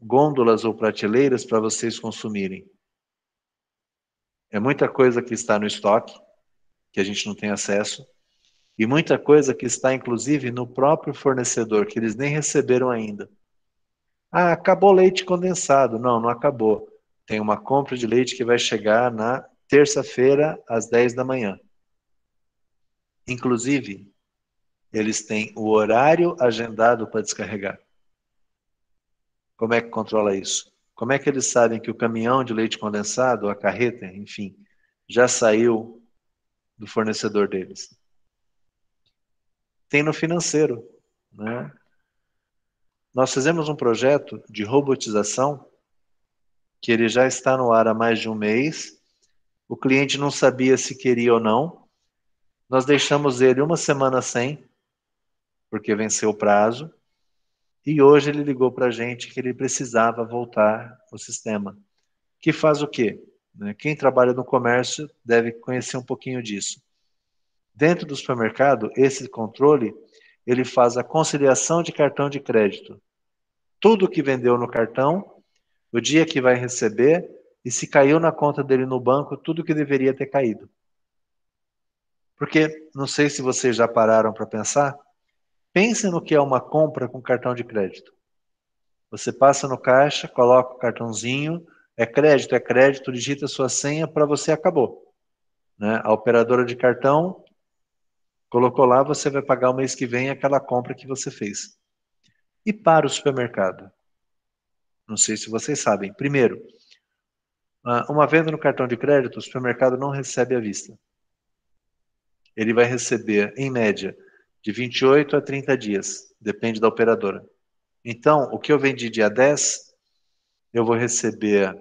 gôndolas ou prateleiras para vocês consumirem. É muita coisa que está no estoque, que a gente não tem acesso, e muita coisa que está, inclusive, no próprio fornecedor, que eles nem receberam ainda. Ah, acabou o leite condensado. Não, não acabou. Tem uma compra de leite que vai chegar na terça-feira, às 10 da manhã. Inclusive, eles têm o horário agendado para descarregar. Como é que controla isso? Como é que eles sabem que o caminhão de leite condensado, a carreta, enfim, já saiu do fornecedor deles? Tem no financeiro, né? Nós fizemos um projeto de robotização que ele já está no ar há mais de um mês. O cliente não sabia se queria ou não. Nós deixamos ele uma semana sem, porque venceu o prazo. E hoje ele ligou para a gente que ele precisava voltar ao sistema. Que faz o quê? Quem trabalha no comércio deve conhecer um pouquinho disso. Dentro do supermercado, esse controle, ele faz a conciliação de cartão de crédito. Tudo que vendeu no cartão, o dia que vai receber, e se caiu na conta dele no banco, tudo que deveria ter caído. Porque, não sei se vocês já pararam para pensar, pensem no que é uma compra com cartão de crédito. Você passa no caixa, coloca o cartãozinho, é crédito, digita sua senha, para você acabou. Né? A operadora de cartão colocou lá, você vai pagar o mês que vem aquela compra que você fez. E para o supermercado? Não sei se vocês sabem. Primeiro, uma venda no cartão de crédito, o supermercado não recebe à vista. Ele vai receber, em média, de 28 a 30 dias, depende da operadora. Então, o que eu vendi dia 10, eu vou receber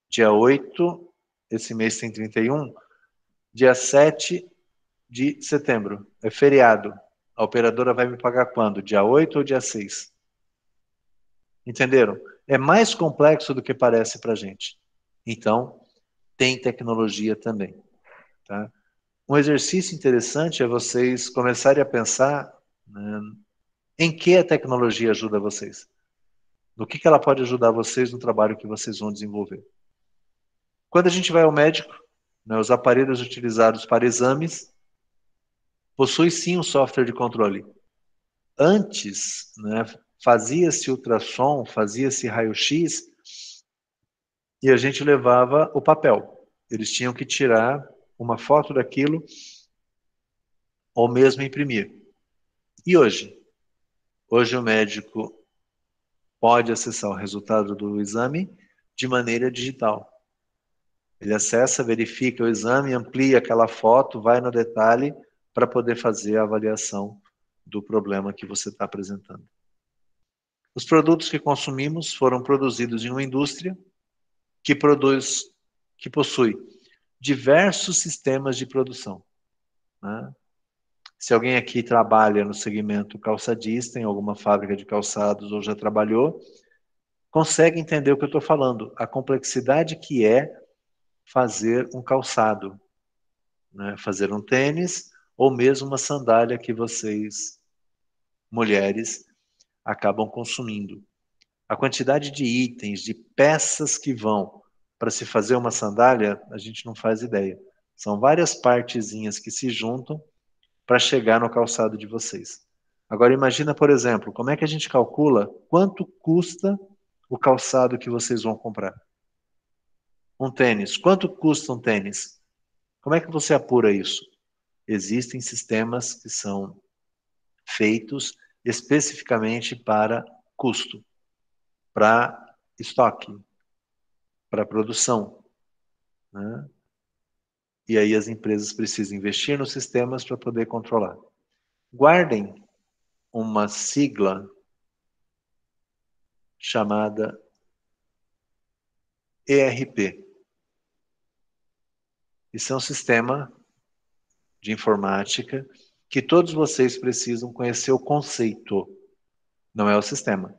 dia 8, esse mês tem 31, dia 7 de setembro. É feriado. A operadora vai me pagar quando? Dia 8 ou dia 6? Entenderam? É mais complexo do que parece para a gente. Então, tem tecnologia também. Tá? Um exercício interessante é vocês começarem a pensar, né, em que a tecnologia ajuda vocês. No que ela pode ajudar vocês no trabalho que vocês vão desenvolver. Quando a gente vai ao médico, né, os aparelhos utilizados para exames possuem sim um software de controle. Antes, né, fazia-se ultrassom, fazia-se raio-x e a gente levava o papel. Eles tinham que tirar uma foto daquilo ou mesmo imprimir. E hoje? Hoje o médico pode acessar o resultado do exame de maneira digital. Ele acessa, verifica o exame, amplia aquela foto, vai no detalhe para poder fazer a avaliação do problema que você está apresentando. Os produtos que consumimos foram produzidos em uma indústria que possui diversos sistemas de produção, né? Se alguém aqui trabalha no segmento calçadista, em alguma fábrica de calçados ou já trabalhou, consegue entender o que eu estou falando, a complexidade que é fazer um calçado, né? Fazer um tênis ou mesmo uma sandália que vocês, mulheres, acabam consumindo. A quantidade de itens, de peças que vão para se fazer uma sandália, a gente não faz ideia. São várias partezinhas que se juntam para chegar no calçado de vocês. Agora imagina, por exemplo, como é que a gente calcula quanto custa o calçado que vocês vão comprar? Um tênis. Quanto custa um tênis? Como é que você apura isso? Existem sistemas que são feitos especificamente para custo, para estoque, para produção, né? E aí as empresas precisam investir nos sistemas para poder controlar. Guardem uma sigla chamada ERP. Isso é um sistema de informática que todos vocês precisam conhecer o conceito, não é o sistema.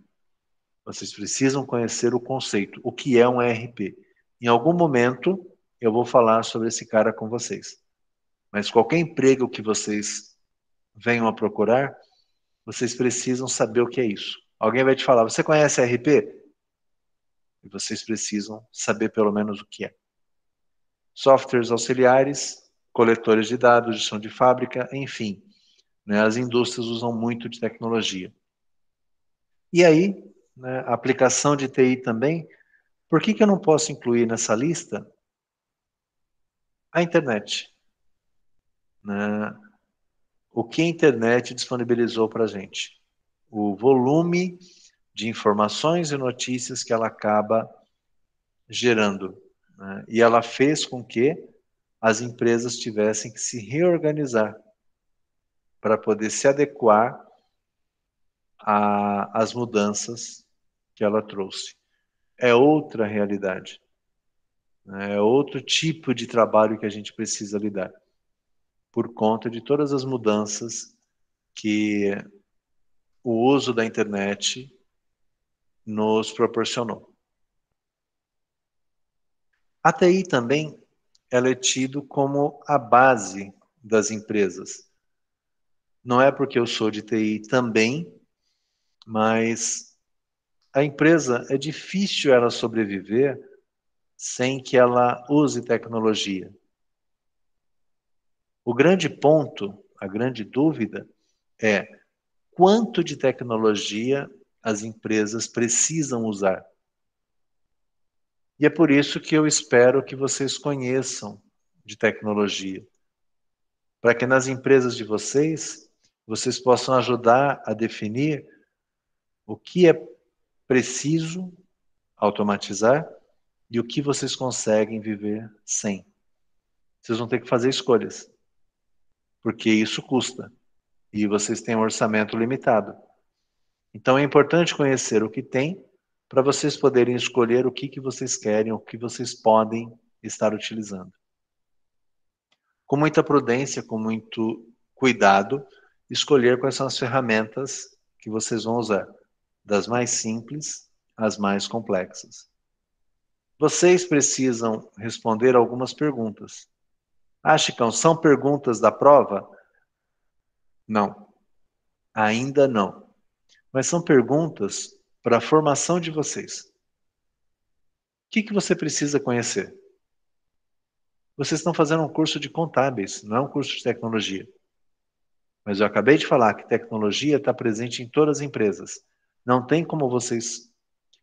Vocês precisam conhecer o conceito, o que é um ERP. Em algum momento eu vou falar sobre esse cara com vocês. Mas qualquer emprego que vocês venham a procurar, vocês precisam saber o que é isso. Alguém vai te falar, você conhece ERP? E vocês precisam saber pelo menos o que é. Softwares auxiliares, coletores de dados, gestão de fábrica, enfim, né, as indústrias usam muito de tecnologia. E aí, né, a aplicação de TI também, por que eu não posso incluir nessa lista a internet? Né? O que a internet disponibilizou para a gente? O volume de informações e notícias que ela acaba gerando, né? E ela fez com que as empresas tivessem que se reorganizar para poder se adequar às mudanças que ela trouxe. É outra realidade, né? É outro tipo de trabalho que a gente precisa lidar, por conta de todas as mudanças que o uso da internet nos proporcionou. A TI também ela é tido como a base das empresas. Não é porque eu sou de TI também, mas a empresa é difícil ela sobreviver sem que ela use tecnologia. O grande ponto, a grande dúvida é quanto de tecnologia as empresas precisam usar. E é por isso que eu espero que vocês conheçam de tecnologia, para que nas empresas de vocês possam ajudar a definir o que é preciso automatizar e o que vocês conseguem viver sem. Vocês vão ter que fazer escolhas, porque isso custa e vocês têm um orçamento limitado. Então é importante conhecer o que tem para vocês poderem escolher o que vocês querem, o que vocês podem estar utilizando. Com muita prudência, com muito cuidado, escolher quais são as ferramentas que vocês vão usar, das mais simples às mais complexas. Vocês precisam responder algumas perguntas. Ah, Chicão, são perguntas da prova? Não, ainda não. Mas são perguntas para a formação de vocês. O que você precisa conhecer? Vocês estão fazendo um curso de contábeis, não é um curso de tecnologia. Mas eu acabei de falar que tecnologia está presente em todas as empresas. Não tem como vocês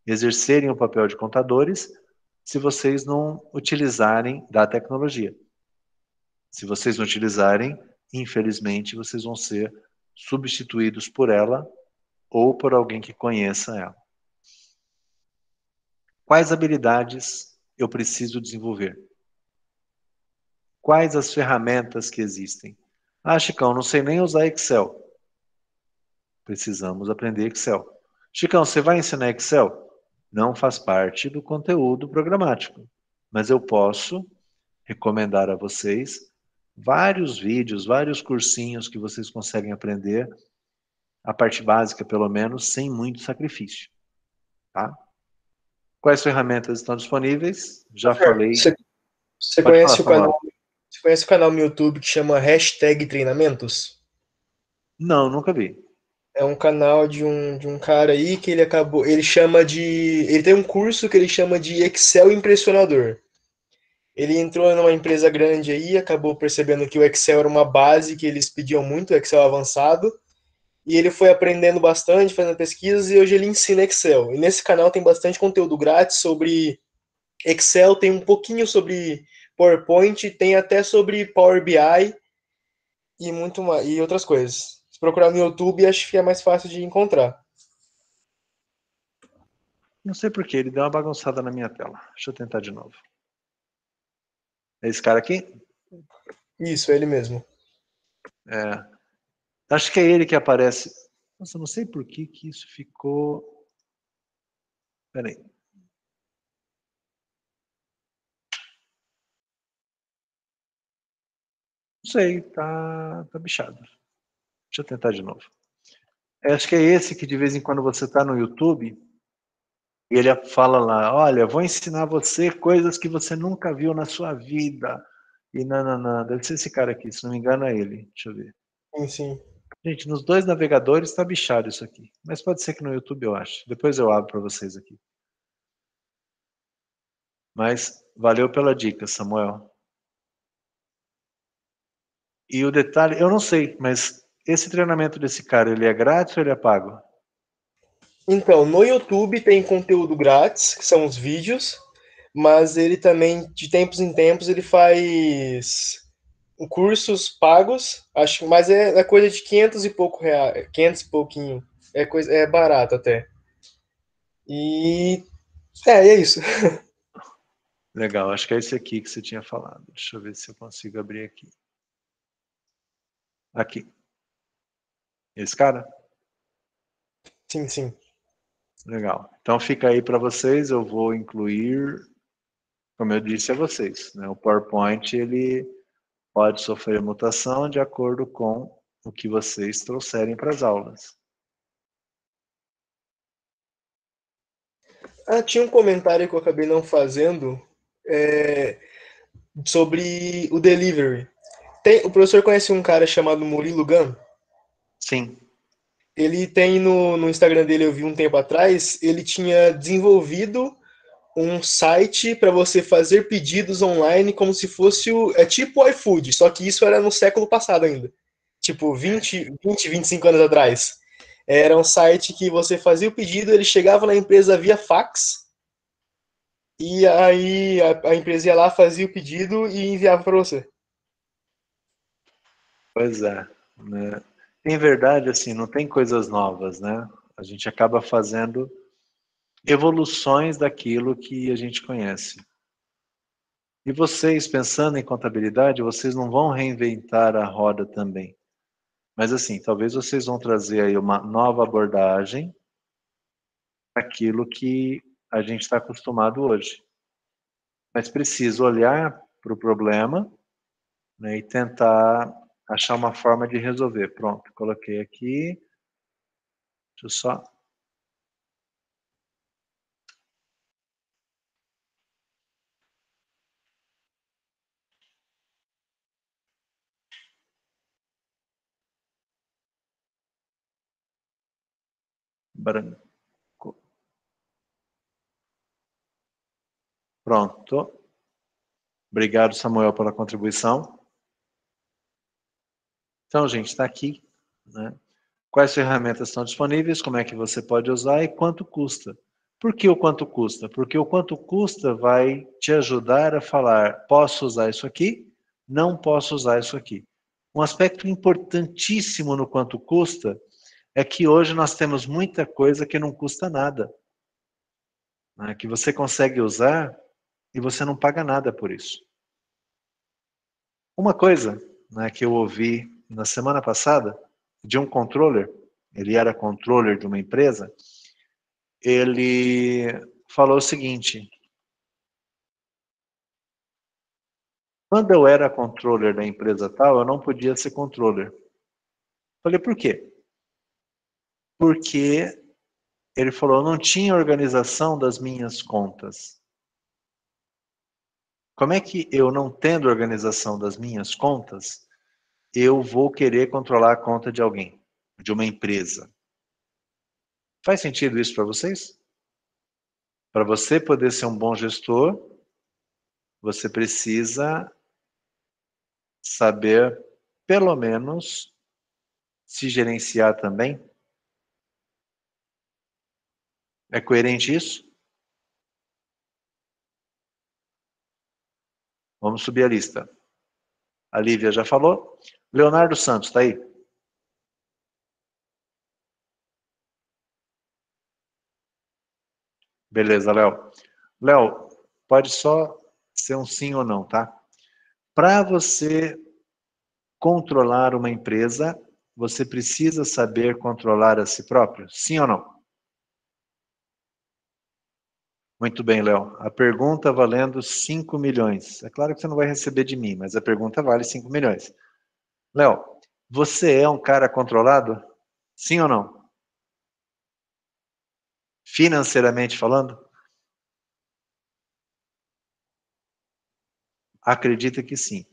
exercerem o papel de contadores se vocês não utilizarem da tecnologia. Se vocês não utilizarem, infelizmente, vocês vão ser substituídos por ela ou por alguém que conheça ela. Quais habilidades eu preciso desenvolver? Quais as ferramentas que existem? Ah, Chicão, não sei nem usar Excel. Precisamos aprender Excel. Chicão, você vai ensinar Excel? Não faz parte do conteúdo programático, mas eu posso recomendar a vocês vários vídeos, vários cursinhos que vocês conseguem aprender a parte básica, pelo menos, sem muito sacrifício. Tá? Quais ferramentas estão disponíveis? Já falei. Você Pode conhece falar, o canal? Você conhece o canal no YouTube que chama #Treinamentos? Não, nunca vi. É um canal de um cara aí que ele tem um curso que ele chama de Excel Impressionador. Ele entrou numa empresa grande aí, acabou percebendo que o Excel era uma base que eles pediam muito, o Excel avançado, e ele foi aprendendo bastante, fazendo pesquisas, e hoje ele ensina Excel. E nesse canal tem bastante conteúdo grátis sobre Excel, tem um pouquinho sobre PowerPoint, tem até sobre Power BI e muito mais, e outras coisas. Se procurar no YouTube, acho que é mais fácil de encontrar. Não sei porquê, ele deu uma bagunçada na minha tela. Deixa eu tentar de novo. É esse cara aqui? Isso, é ele mesmo. É. Acho que é ele que aparece. Nossa, não sei por que isso ficou... Peraí. Não sei, tá bichado. Deixa eu tentar de novo. Acho que é esse que de vez em quando você tá no YouTube e ele fala lá, olha, vou ensinar você coisas que você nunca viu na sua vida. E não, deve ser esse cara aqui, se não me engano é ele. Deixa eu ver. Sim, sim. Gente, nos dois navegadores tá bichado isso aqui. Mas pode ser que no YouTube eu ache. Depois eu abro para vocês aqui. Mas valeu pela dica, Samuel. E o detalhe, eu não sei, mas esse treinamento desse cara, ele é grátis ou ele é pago? Então, no YouTube tem conteúdo grátis, que são os vídeos, mas ele também, de tempos em tempos, ele faz cursos pagos, acho que, mas é coisa de 500 e pouco reais, 500 e pouquinho, é barato até. E é isso. Legal, acho que é esse aqui que você tinha falado. Deixa eu ver se eu consigo abrir aqui. Aqui. Esse cara? Sim, sim. Legal. Então fica aí para vocês, eu vou incluir, como eu disse a vocês, né, o PowerPoint ele pode sofrer mutação de acordo com o que vocês trouxerem para as aulas. Ah, tinha um comentário que eu acabei não fazendo sobre o delivery. O professor conhece um cara chamado Murilo Gun? Sim. Ele tem no Instagram dele, eu vi um tempo atrás, ele tinha desenvolvido um site para você fazer pedidos online como se fosse tipo o iFood, só que isso era no século passado ainda. Tipo, 25 anos atrás. Era um site que você fazia o pedido, ele chegava na empresa via fax, e aí a empresa ia lá, fazia o pedido e enviava para você. Pois é, né? Em verdade, assim, não tem coisas novas, né? A gente acaba fazendo evoluções daquilo que a gente conhece. E vocês, pensando em contabilidade, vocês não vão reinventar a roda também. Mas assim, talvez vocês vão trazer aí uma nova abordagem àquilo que a gente está acostumado hoje. Mas preciso olhar para o problema, né, e tentar achar uma forma de resolver. Pronto, coloquei aqui. Deixa eu só... branco. Pronto. Obrigado, Samuel, pela contribuição. Então, gente, está aqui, né? Quais ferramentas estão disponíveis, como é que você pode usar e quanto custa. Por que o quanto custa? Porque o quanto custa vai te ajudar a falar, posso usar isso aqui, não posso usar isso aqui. Um aspecto importantíssimo no quanto custa é que hoje nós temos muita coisa que não custa nada, né? Que você consegue usar e você não paga nada por isso. Uma coisa, né, que eu ouvi na semana passada de um controller, ele era controller de uma empresa, ele falou o seguinte: Quando eu era controller da empresa tal, eu não podia ser controller. Falei, por quê? Porque ele falou, eu não tinha organização das minhas contas. Como é que eu, não tendo organização das minhas contas, eu vou querer controlar a conta de alguém, de uma empresa? Faz sentido isso para vocês? Para você poder ser um bom gestor, você precisa saber, pelo menos, se gerenciar também. É coerente isso? Vamos subir a lista. A Lívia já falou. Leonardo Santos, está aí? Beleza, Léo. Léo, pode só ser um sim ou não, tá? Para você controlar uma empresa, você precisa saber controlar a si próprio? Sim ou não? Muito bem, Léo. A pergunta valendo 5 milhões. É claro que você não vai receber de mim, mas a pergunta vale 5 milhões. Léo, você é um cara controlado? Sim ou não? Financeiramente falando? Acredita que sim.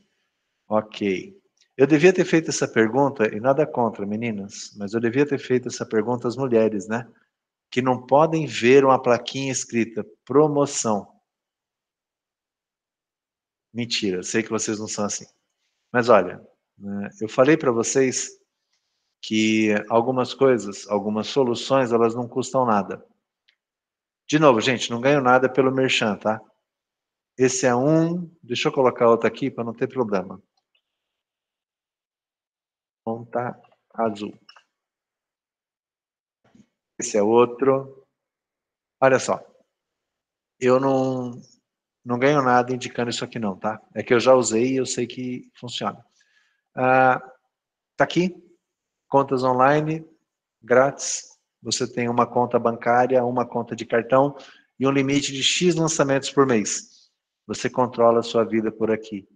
Ok. Eu devia ter feito essa pergunta, e nada contra, meninas, mas eu devia ter feito essa pergunta às mulheres, né? Que não podem ver uma plaquinha escrita promoção. Mentira, eu sei que vocês não são assim. Mas olha, né, eu falei para vocês que algumas coisas, algumas soluções, elas não custam nada. De novo, gente, não ganho nada pelo merchan, tá? Esse é um, deixa eu colocar outro aqui para não ter problema. Ponta azul. Esse é outro. Olha só, eu não ganho nada indicando isso aqui não, tá? É que eu já usei e eu sei que funciona. Tá aqui, contas online, grátis. Você tem uma conta bancária, uma conta de cartão e um limite de X lançamentos por mês. Você controla a sua vida por aqui.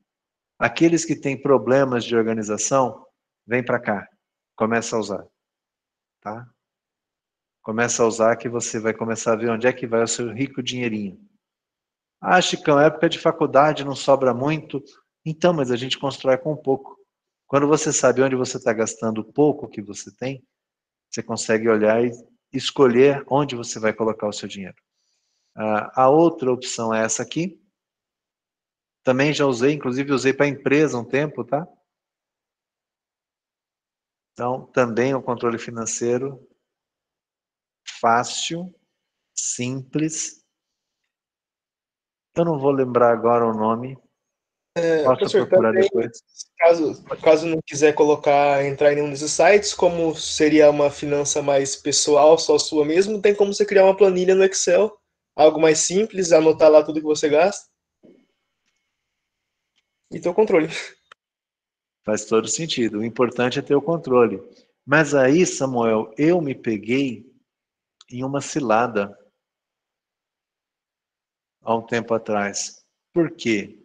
Aqueles que têm problemas de organização, vem para cá. Começa a usar, tá? Começa a usar que você vai começar a ver onde é que vai o seu rico dinheirinho. Ah, Chicão, época de faculdade não sobra muito. Então, mas a gente constrói com pouco. Quando você sabe onde você está gastando o pouco que você tem, você consegue olhar e escolher onde você vai colocar o seu dinheiro. A outra opção é essa aqui. Também já usei, inclusive usei para a empresa um tempo, tá? Então, também o controle financeiro fácil, simples. Eu não vou lembrar agora o nome. Posso Professor, procurar também, depois. caso não quiser entrar em nenhum desses sites, como seria uma finança mais pessoal, só sua mesmo, tem como você criar uma planilha no Excel, algo mais simples, anotar lá tudo que você gasta e ter o controle. Faz todo sentido. O importante é ter o controle. Mas aí, Samuel, eu me peguei em uma cilada há um tempo atrás. Por quê?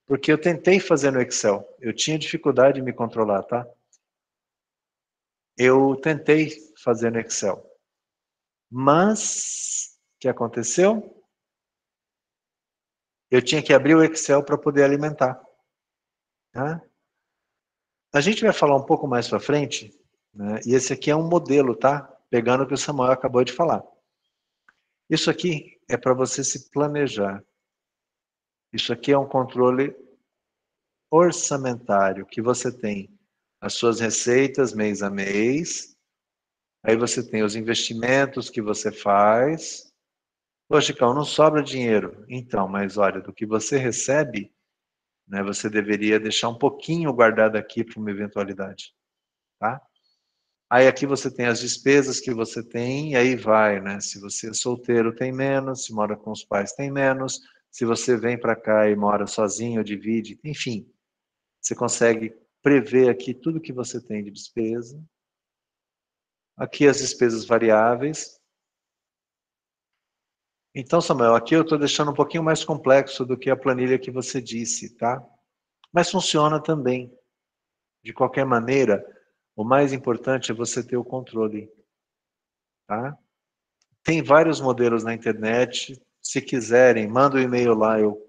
Porque eu tentei fazer no Excel. Eu tinha dificuldade de me controlar, tá? Eu tentei fazer no Excel. Mas, o que aconteceu? Eu tinha que abrir o Excel para poder alimentar. Tá? A gente vai falar um pouco mais para frente, né? E esse aqui é um modelo, tá? Pegando o que o Samuel acabou de falar. Isso aqui é para você se planejar. Isso aqui é um controle orçamentário que você tem as suas receitas mês a mês, aí você tem os investimentos que você faz. Poxa, Chicão, não sobra dinheiro. Então, mas olha, do que você recebe, né, você deveria deixar um pouquinho guardado aqui para uma eventualidade, tá? Aí aqui você tem as despesas que você tem, e aí vai, né? Se você é solteiro tem menos, se mora com os pais tem menos, se você vem para cá e mora sozinho, divide, enfim. Você consegue prever aqui tudo que você tem de despesa. Aqui as despesas variáveis. Então, Samuel, aqui eu estou deixando um pouquinho mais complexo do que a planilha que você disse, tá? Mas funciona também. De qualquer maneira, o mais importante é você ter o controle. Tá? Tem vários modelos na internet. Se quiserem, manda um e-mail lá, eu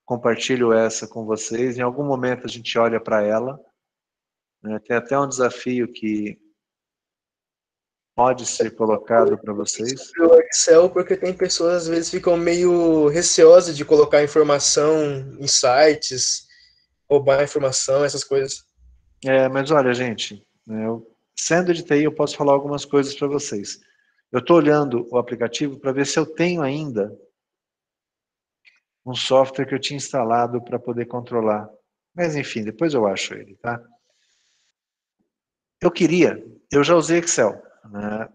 compartilho essa com vocês. Em algum momento a gente olha para ela. Né? Tem até um desafio que pode ser colocado para vocês. O Excel, porque tem pessoas às vezes ficam meio receosas de colocar informação em sites, roubar informação, essas coisas. Mas olha, gente, né, sendo de TI, eu posso falar algumas coisas para vocês. Eu estou olhando o aplicativo para ver se eu tenho ainda um software que eu tinha instalado para poder controlar. Mas enfim, depois eu acho ele, tá? Eu já usei Excel. Né?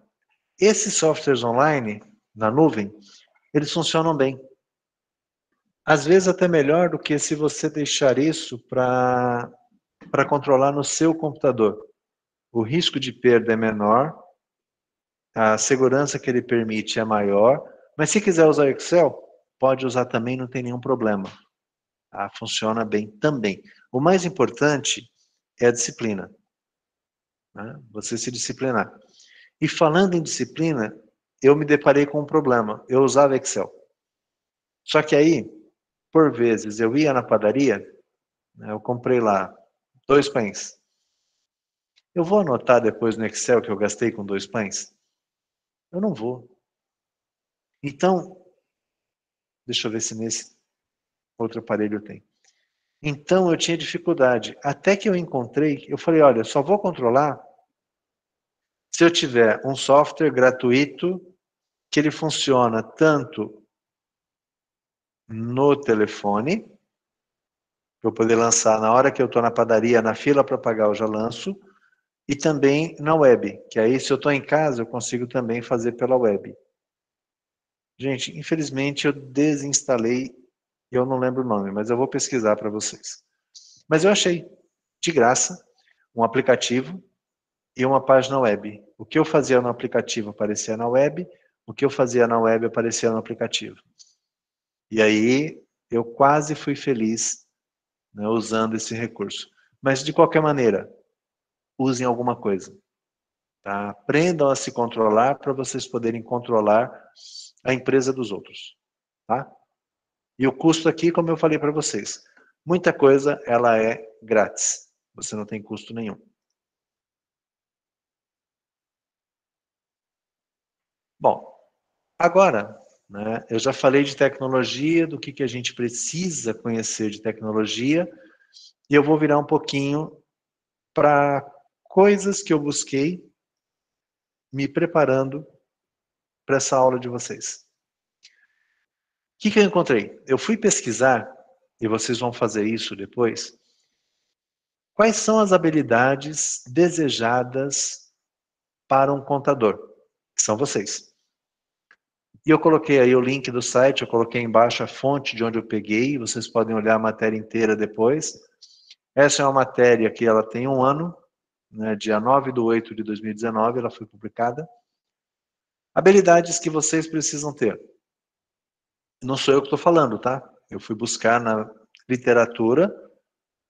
Esses softwares online, na nuvem, eles funcionam bem. Às vezes até melhor do que se você deixar isso para controlar no seu computador. O risco de perda é menor, a segurança que ele permite é maior, mas se quiser usar Excel, pode usar também, não tem nenhum problema. Tá? Funciona bem também. O mais importante é a disciplina. Né? Você se disciplinar. E falando em disciplina, eu me deparei com um problema. Eu usava Excel. Só que aí, por vezes, eu ia na padaria, né, eu comprei lá 2 pães. Eu vou anotar depois no Excel que eu gastei com 2 pães? Eu não vou. Então, deixa eu ver se nesse outro aparelho tem. Então eu tinha dificuldade. Até que eu encontrei, eu falei, olha, só vou controlar se eu tiver um software gratuito que ele funciona tanto no telefone, para eu poder lançar na hora que eu estou na padaria, na fila para pagar, eu já lanço, e também na web, que aí se eu estou em casa eu consigo também fazer pela web. Gente, infelizmente eu desinstalei, eu não lembro o nome, mas eu vou pesquisar para vocês. Mas eu achei, de graça, um aplicativo e uma página web. O que eu fazia no aplicativo aparecia na web, o que eu fazia na web aparecia no aplicativo. E aí eu quase fui feliz, né, usando esse recurso. Mas de qualquer maneira, usem alguma coisa. Tá? Aprendam a se controlar para vocês poderem controlar a empresa dos outros. Tá? E o custo aqui, como eu falei para vocês, muita coisa ela é grátis. Você não tem custo nenhum. Bom, agora, né, eu já falei de tecnologia, do que a gente precisa conhecer de tecnologia, e eu vou virar um pouquinho para coisas que eu busquei me preparando para essa aula de vocês. O que eu encontrei? Eu fui pesquisar, e vocês vão fazer isso depois, quais são as habilidades desejadas para um contador, que são vocês. E eu coloquei aí o link do site, eu coloquei embaixo a fonte de onde eu peguei, vocês podem olhar a matéria inteira depois. Essa é uma matéria que ela tem 1 ano, né, dia 9/8/2019, ela foi publicada. Habilidades que vocês precisam ter. Não sou eu que estou falando, tá? Eu fui buscar na literatura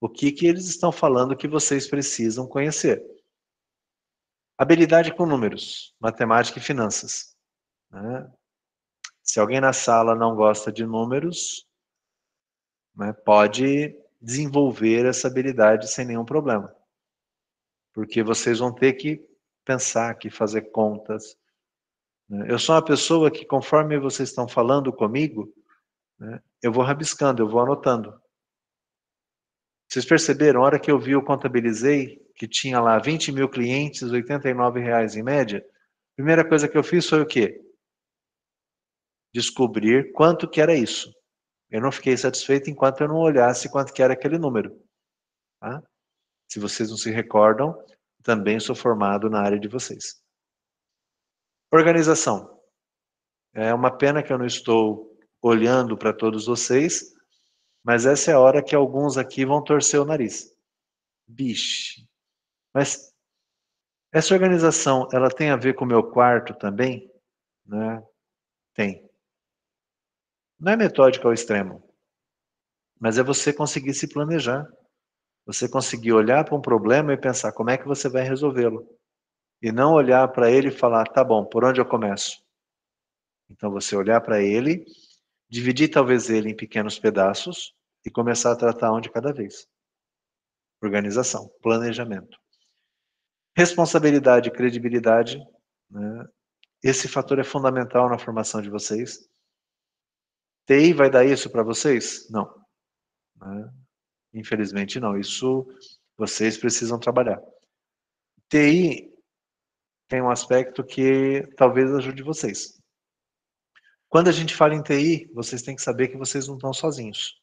o que eles estão falando que vocês precisam conhecer. Habilidade com números, matemática e finanças. Né? Se alguém na sala não gosta de números, né, pode desenvolver essa habilidade sem nenhum problema. Porque vocês vão ter que pensar, que fazer contas. Né? Eu sou uma pessoa que, conforme vocês estão falando comigo, né, eu vou rabiscando, eu vou anotando. Vocês perceberam, a hora que eu vi, eu contabilizei, que tinha lá 20 mil clientes, R$ 89,00 em média, a primeira coisa que eu fiz foi o quê? Descobrir quanto que era isso. Eu não fiquei satisfeito enquanto eu não olhasse quanto que era aquele número. Tá? Se vocês não se recordam, também sou formado na área de vocês. Organização. É uma pena que eu não estou olhando para todos vocês, mas essa é a hora que alguns aqui vão torcer o nariz. Bicho. Mas essa organização, ela tem a ver com o meu quarto também? Né? Tem. Não é metódica ao extremo, mas é você conseguir se planejar. Você conseguir olhar para um problema e pensar como é que você vai resolvê-lo. E não olhar para ele e falar, tá bom, por onde eu começo? Então você olhar para ele, dividir talvez ele em pequenos pedaços e começar a tratar um de cada vez. Organização, planejamento. Responsabilidade e credibilidade, né? Esse fator é fundamental na formação de vocês. TI vai dar isso para vocês? Não. Né? Infelizmente não. Isso vocês precisam trabalhar. TI tem um aspecto que talvez ajude vocês. Quando a gente fala em TI, vocês têm que saber que vocês não estão sozinhos.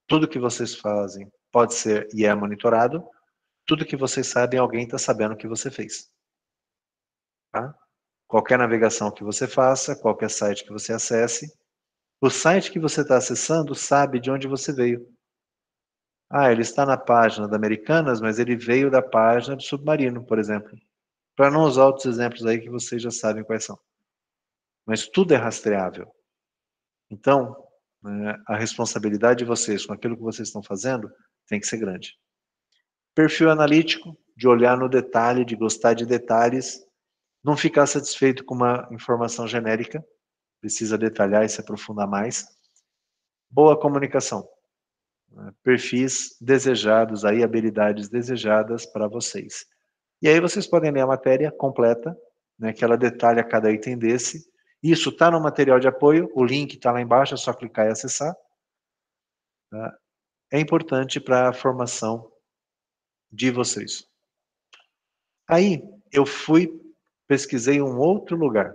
Tudo que vocês fazem pode ser e é monitorado. Tudo que vocês sabem, alguém está sabendo o que você fez. Tá? Qualquer navegação que você faça, qualquer site que você acesse, o site que você está acessando sabe de onde você veio. Ah, ele está na página da Americanas, mas ele veio da página do Submarino, por exemplo. Para não usar outros exemplos aí que vocês já sabem quais são. Mas tudo é rastreável. Então, né, a responsabilidade de vocês com aquilo que vocês estão fazendo tem que ser grande. Perfil analítico, de olhar no detalhe, de gostar de detalhes, não ficar satisfeito com uma informação genérica, precisa detalhar e se aprofundar mais. Boa comunicação. Perfis desejados, aí habilidades desejadas para vocês. E aí vocês podem ler a matéria completa, né, que ela detalha cada item desse. Isso está no material de apoio, o link está lá embaixo, é só clicar e acessar. Tá? É importante para a formação de vocês. Aí eu pesquisei um outro lugar.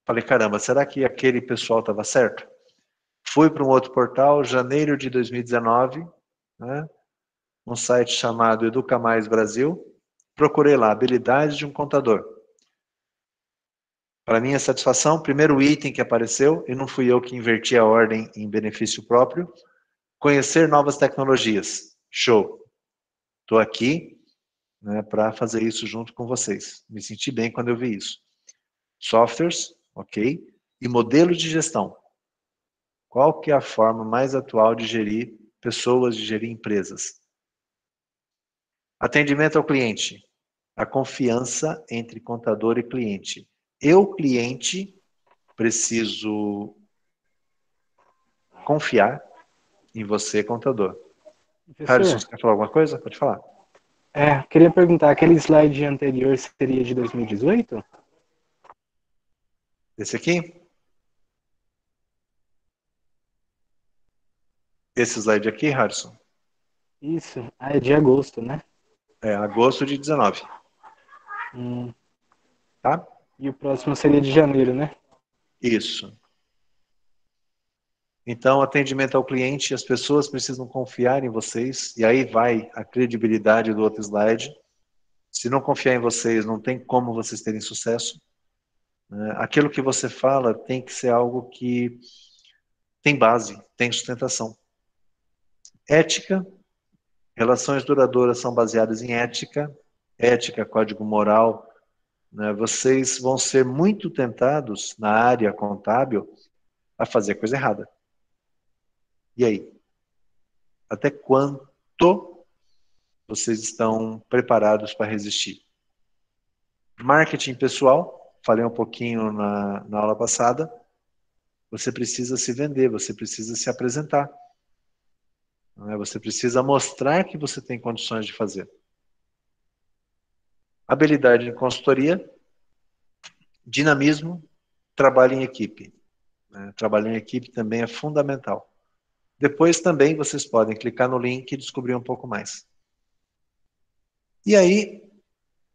Falei, caramba, será que aquele pessoal estava certo? Fui para um outro portal, janeiro de 2019, né, um site chamado Educa Mais Brasil. Procurei lá, habilidades de um contador. Para minha satisfação, primeiro item que apareceu, e não fui eu que inverti a ordem em benefício próprio, conhecer novas tecnologias. Show! Estou aqui, né, para fazer isso junto com vocês. Me senti bem quando eu vi isso. Softwares, ok? E modelo de gestão. Qual que é a forma mais atual de gerir pessoas, de gerir empresas? Atendimento ao cliente. A confiança entre contador e cliente. Eu, cliente, preciso confiar em você, contador. Harrison, você Professor, quer falar alguma coisa? Pode falar. queria perguntar, aquele slide anterior seria de 2018? Esse aqui? Esse slide aqui, Harrison? Isso. Ah, é de agosto, né? É agosto de 19. Hum. Tá? E o próximo seria de janeiro, né? Isso. Então, atendimento ao cliente, as pessoas precisam confiar em vocês, e aí vai a credibilidade do outro slide. Se não confiar em vocês, não tem como vocês terem sucesso. Aquilo que você fala tem que ser algo que tem base, tem sustentação. Ética, relações duradouras são baseadas em ética, código moral. Né? Vocês vão ser muito tentados na área contábil a fazer coisa errada. E aí? Até quanto vocês estão preparados para resistir? Marketing pessoal, falei um pouquinho na aula passada. Você precisa se vender, você precisa se apresentar. Você precisa mostrar que você tem condições de fazer. Habilidade em consultoria, dinamismo, trabalho em equipe. Trabalho em equipe também é fundamental. Depois também vocês podem clicar no link e descobrir um pouco mais. E aí,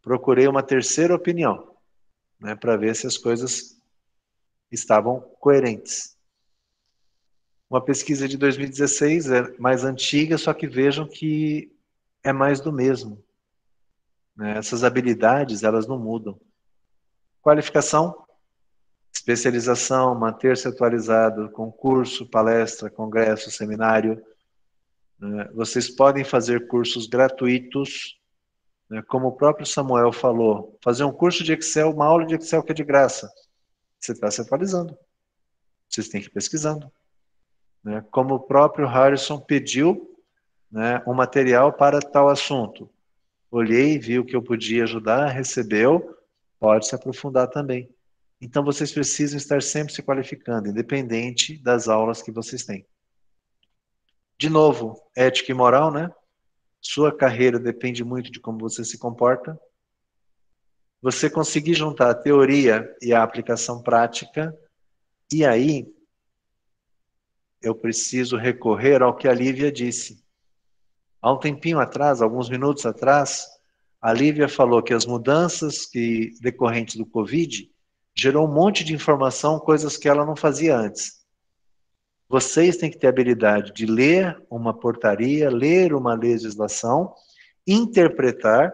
procurei uma terceira opinião, para ver se as coisas estavam coerentes. Uma pesquisa de 2016, é mais antiga, só que vejam que é mais do mesmo. Essas habilidades, elas não mudam. Qualificação, especialização, manter-se atualizado, concurso, palestra, congresso, seminário. Vocês podem fazer cursos gratuitos, como o próprio Samuel falou, fazer um curso de Excel, uma aula de Excel que é de graça. Você está se atualizando. Vocês têm que ir pesquisando. né, como o próprio Harrison pediu, né, um material para tal assunto. Olhei, vi o que eu podia ajudar, recebeu, pode se aprofundar também. Então vocês precisam estar sempre se qualificando, independente das aulas que vocês têm. De novo, ética e moral, né? Sua carreira depende muito de como você se comporta. Você conseguir juntar a teoria e a aplicação prática, e aí eu preciso recorrer ao que a Lívia disse. Há um tempinho atrás, alguns minutos atrás, a Lívia falou que as mudanças decorrentes do Covid gerou um monte de informação, coisas que ela não fazia antes. Vocês têm que ter a habilidade de ler uma portaria, ler uma legislação, interpretar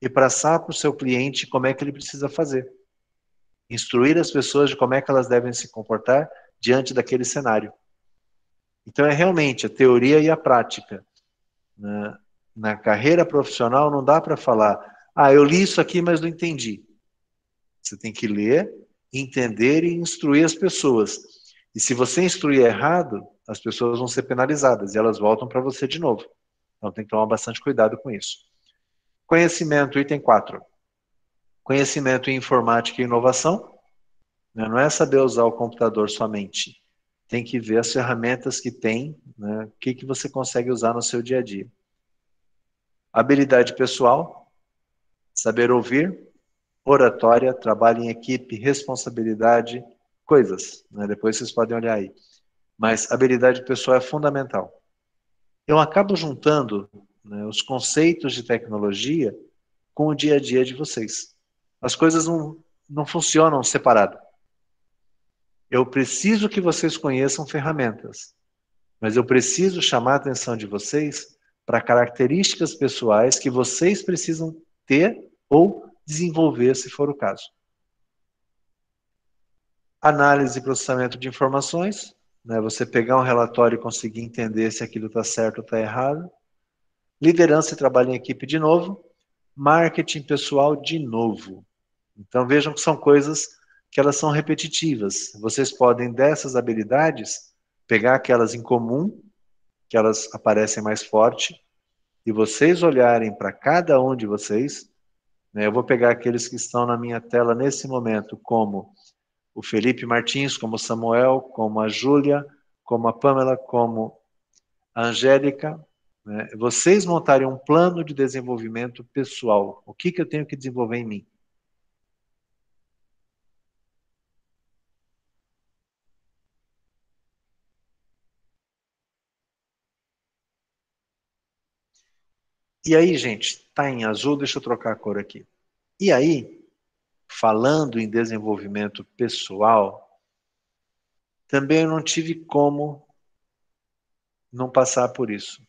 e passar para o seu cliente como é que ele precisa fazer. Instruir as pessoas de como é que elas devem se comportar diante daquele cenário. Então é realmente a teoria e a prática. Na carreira profissional não dá para falar, eu li isso aqui, mas não entendi. Você tem que ler, entender e instruir as pessoas. E se você instruir errado, as pessoas vão ser penalizadas e elas voltam para você de novo. Então tem que tomar bastante cuidado com isso. Conhecimento, item 4. Conhecimento em informática e inovação. Não é saber usar o computador somente. Tem que ver as ferramentas que tem, né, o que você consegue usar no seu dia a dia. Habilidade pessoal, saber ouvir, oratória, trabalho em equipe, responsabilidade, coisas. Né? Depois vocês podem olhar aí. Mas habilidade pessoal é fundamental. Eu acabo juntando, né, os conceitos de tecnologia com o dia a dia de vocês. As coisas não funcionam separado. Eu preciso que vocês conheçam ferramentas, mas eu preciso chamar a atenção de vocês para características pessoais que vocês precisam ter ou desenvolver, se for o caso. Análise e processamento de informações, né? Você pegar um relatório e conseguir entender se aquilo está certo ou está errado. Liderança e trabalho em equipe de novo. Marketing pessoal de novo. Então vejam que são coisas que elas são repetitivas. Vocês podem, dessas habilidades, pegar aquelas em comum, que elas aparecem mais forte, e vocês olharem para cada um de vocês, né, eu vou pegar aqueles que estão na minha tela nesse momento, como o Felipe Martins, como o Samuel, como a Júlia, como a Pamela, como a Angélica, né, vocês montarem um plano de desenvolvimento pessoal. O que eu tenho que desenvolver em mim? E aí, gente, tá em azul, deixa eu trocar a cor aqui. E aí, falando em desenvolvimento pessoal, também eu não tive como não passar por isso.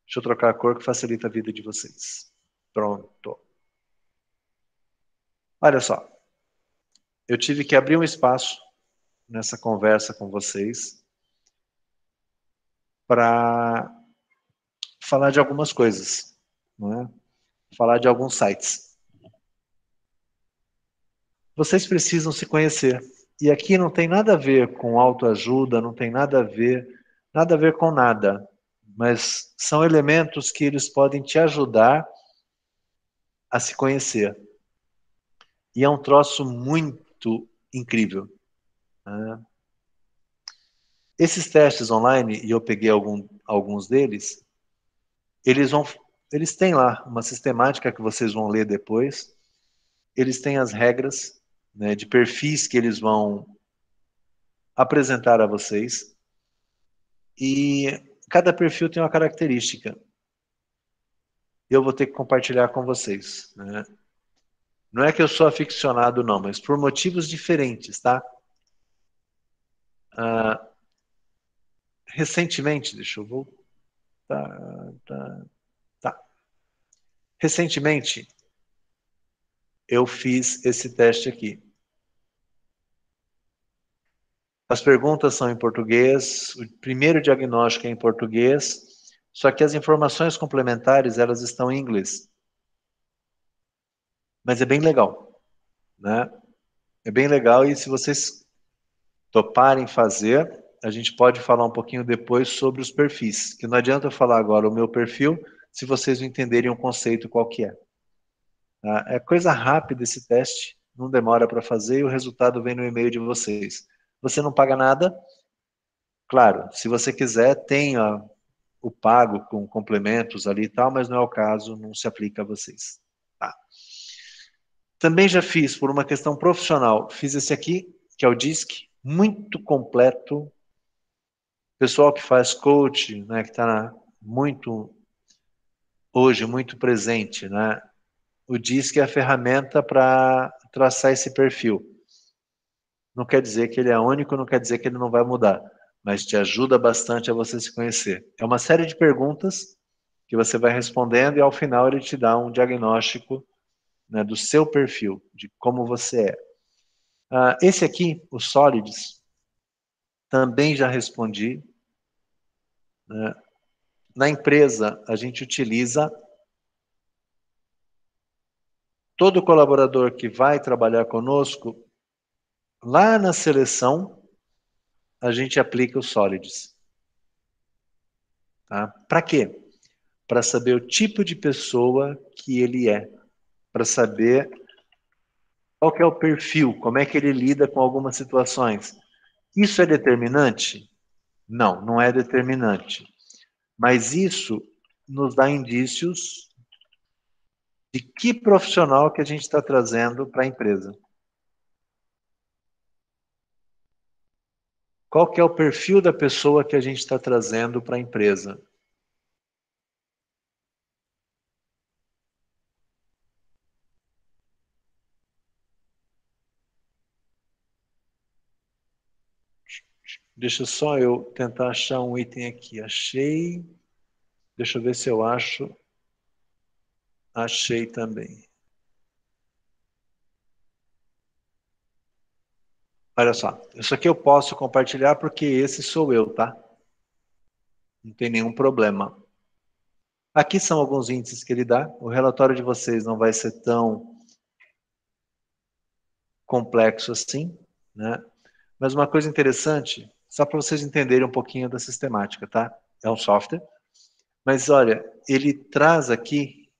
Deixa eu trocar a cor que facilita a vida de vocês. Pronto. Olha só, eu tive que abrir um espaço nessa conversa com vocês para falar de algumas coisas, não é? Falar de alguns sites. Vocês precisam se conhecer. E aqui não tem nada a ver com autoajuda, não tem nada a ver com nada. Mas são elementos que eles podem te ajudar a se conhecer. E é um troço muito incrível. Né? Esses testes online, e eu peguei alguns deles, eles têm lá uma sistemática que vocês vão ler depois. Eles têm as regras, né, de perfis que eles vão apresentar a vocês. E cada perfil tem uma característica. Eu vou ter que compartilhar com vocês. Né? Não é que eu sou aficionado, não, mas por motivos diferentes, tá? Recentemente, deixa eu voltar. Tá. Recentemente, eu fiz esse teste aqui. As perguntas são em português, o primeiro diagnóstico é em português, só que as informações complementares, elas estão em inglês. Mas é bem legal, né? É bem legal e se vocês toparem fazer, a gente pode falar um pouquinho depois sobre os perfis, que não adianta eu falar agora o meu perfil se vocês não entenderem o conceito qual que é. Tá? É coisa rápida esse teste, não demora para fazer e o resultado vem no e-mail de vocês. Você não paga nada, claro, se você quiser, tenha o pago com complementos ali e tal, mas não é o caso, não se aplica a vocês. Tá? Também já fiz, por uma questão profissional, fiz esse aqui, que é o DISC, muito completo. Pessoal que faz coach, né, que está muito, hoje, muito presente, né? O DISC é a ferramenta para traçar esse perfil. Não quer dizer que ele é único, não quer dizer que ele não vai mudar, mas te ajuda bastante a você se conhecer. É uma série de perguntas que você vai respondendo e ao final ele te dá um diagnóstico, né, do seu perfil, de como você é. Esse aqui, o Solids, também já respondi. Né? Na empresa, a gente utiliza todo colaborador que vai trabalhar conosco, lá na seleção, a gente aplica o Solids. Tá? Para quê? Para saber o tipo de pessoa que ele é. Para saber qual que é o perfil, como é que ele lida com algumas situações. Isso é determinante? Não, não é determinante. Mas isso nos dá indícios de que profissional que a gente está trazendo para a empresa. Qual que é o perfil da pessoa que a gente está trazendo para a empresa? Deixa só eu tentar achar um item aqui. Achei. Deixa eu ver se eu acho. Achei também. Olha só, isso aqui eu posso compartilhar porque esse sou eu, tá? Não tem nenhum problema. Aqui são alguns índices que ele dá. O relatório de vocês não vai ser tão complexo assim, né? Mas uma coisa interessante, só para vocês entenderem um pouquinho da sistemática, tá? É um software, mas olha, ele traz aqui,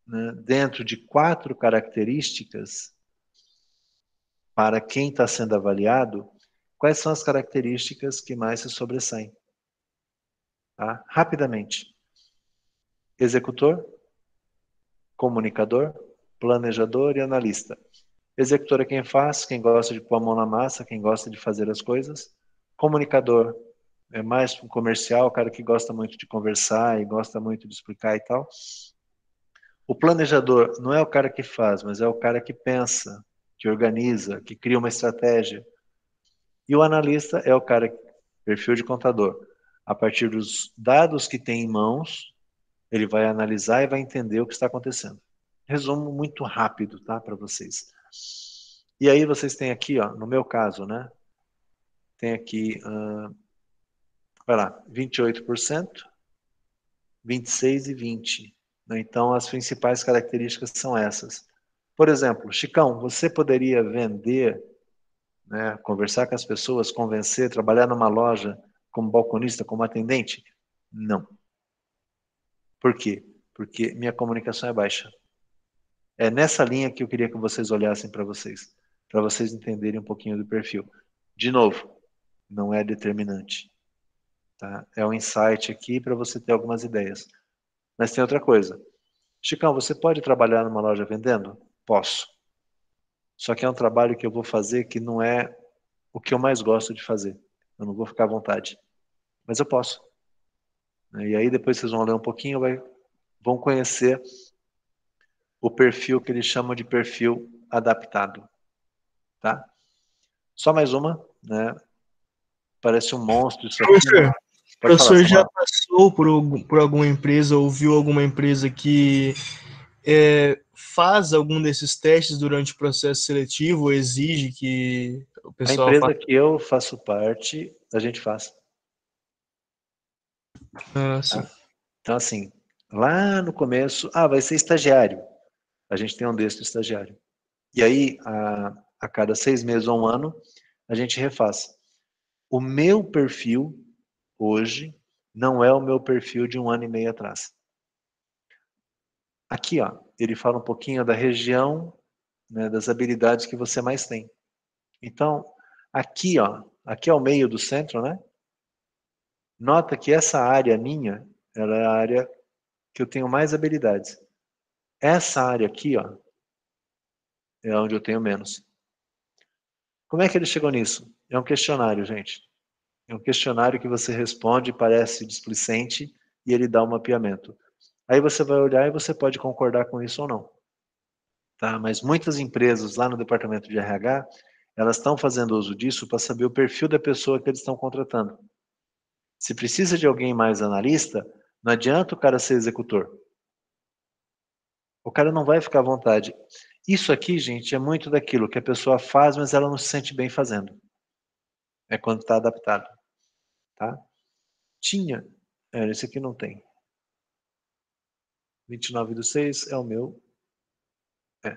né, dentro de 4 características, para quem está sendo avaliado, quais são as características que mais se sobressaem. Tá? Rapidamente. Executor, comunicador, planejador e analista. Executor é quem faz, quem gosta de pôr a mão na massa, quem gosta de fazer as coisas. Comunicador é mais um comercial, o cara que gosta muito de conversar e gosta muito de explicar e tal. O planejador não é o cara que faz, mas é o cara que pensa, que organiza, que cria uma estratégia. E o analista é o cara, perfil de contador. A partir dos dados que tem em mãos, ele vai analisar e vai entender o que está acontecendo. Resumo muito rápido, tá, para vocês. E aí vocês têm aqui, ó, no meu caso, né, tem aqui, vai lá, 28%, 26% e 20%. Né? Então, as principais características são essas. Por exemplo, Chicão, você poderia vender, né, conversar com as pessoas, convencer, trabalhar numa loja como balconista, como atendente? Não. Por quê? Porque minha comunicação é baixa. É nessa linha que eu queria que vocês olhassem para vocês entenderem um pouquinho do perfil. De novo, não é determinante. Tá? É um insight aqui para você ter algumas ideias. Mas tem outra coisa. Chicão, você pode trabalhar numa loja vendendo? Posso. Só que é um trabalho que eu vou fazer que não é o que eu mais gosto de fazer. Eu não vou ficar à vontade. Mas eu posso. E aí depois vocês vão ler um pouquinho, vão conhecer o perfil que eles chamam de perfil adaptado. Tá? Só mais uma, né? Parece um monstro isso aqui. Professor, o professor já Samuel. passou por alguma empresa ou viu alguma empresa que faz algum desses testes durante o processo seletivo ou exige que o A pessoal empresa faça? que eu faço parte, a gente faz. Ah, sim. Então, assim, lá no começo, vai ser estagiário. A gente tem um desse estagiário. E aí, a cada 6 meses ou um ano, a gente refaz. O meu perfil hoje não é o meu perfil de 1 ano e meio atrás. Aqui, ó, ele fala um pouquinho da região, né, das habilidades que você mais tem. Então, aqui, ó, aqui é o meio do centro, né? Nota que essa área minha, ela é a área que eu tenho mais habilidades. Essa área aqui, ó, é onde eu tenho menos. Como é que ele chegou nisso? É um questionário, gente. É um questionário que você responde, parece displicente, e ele dá um mapeamento. Aí você vai olhar e você pode concordar com isso ou não. Tá? Mas muitas empresas lá no departamento de RH, elas estão fazendo uso disso para saber o perfil da pessoa que eles estão contratando. Se precisa de alguém mais analista, não adianta o cara ser executor. O cara não vai ficar à vontade. Isso aqui, gente, é muito daquilo que a pessoa faz, mas ela não se sente bem fazendo. É quando está adaptado. Tá? Tinha. Esse aqui não tem. 29/6 é o meu. É.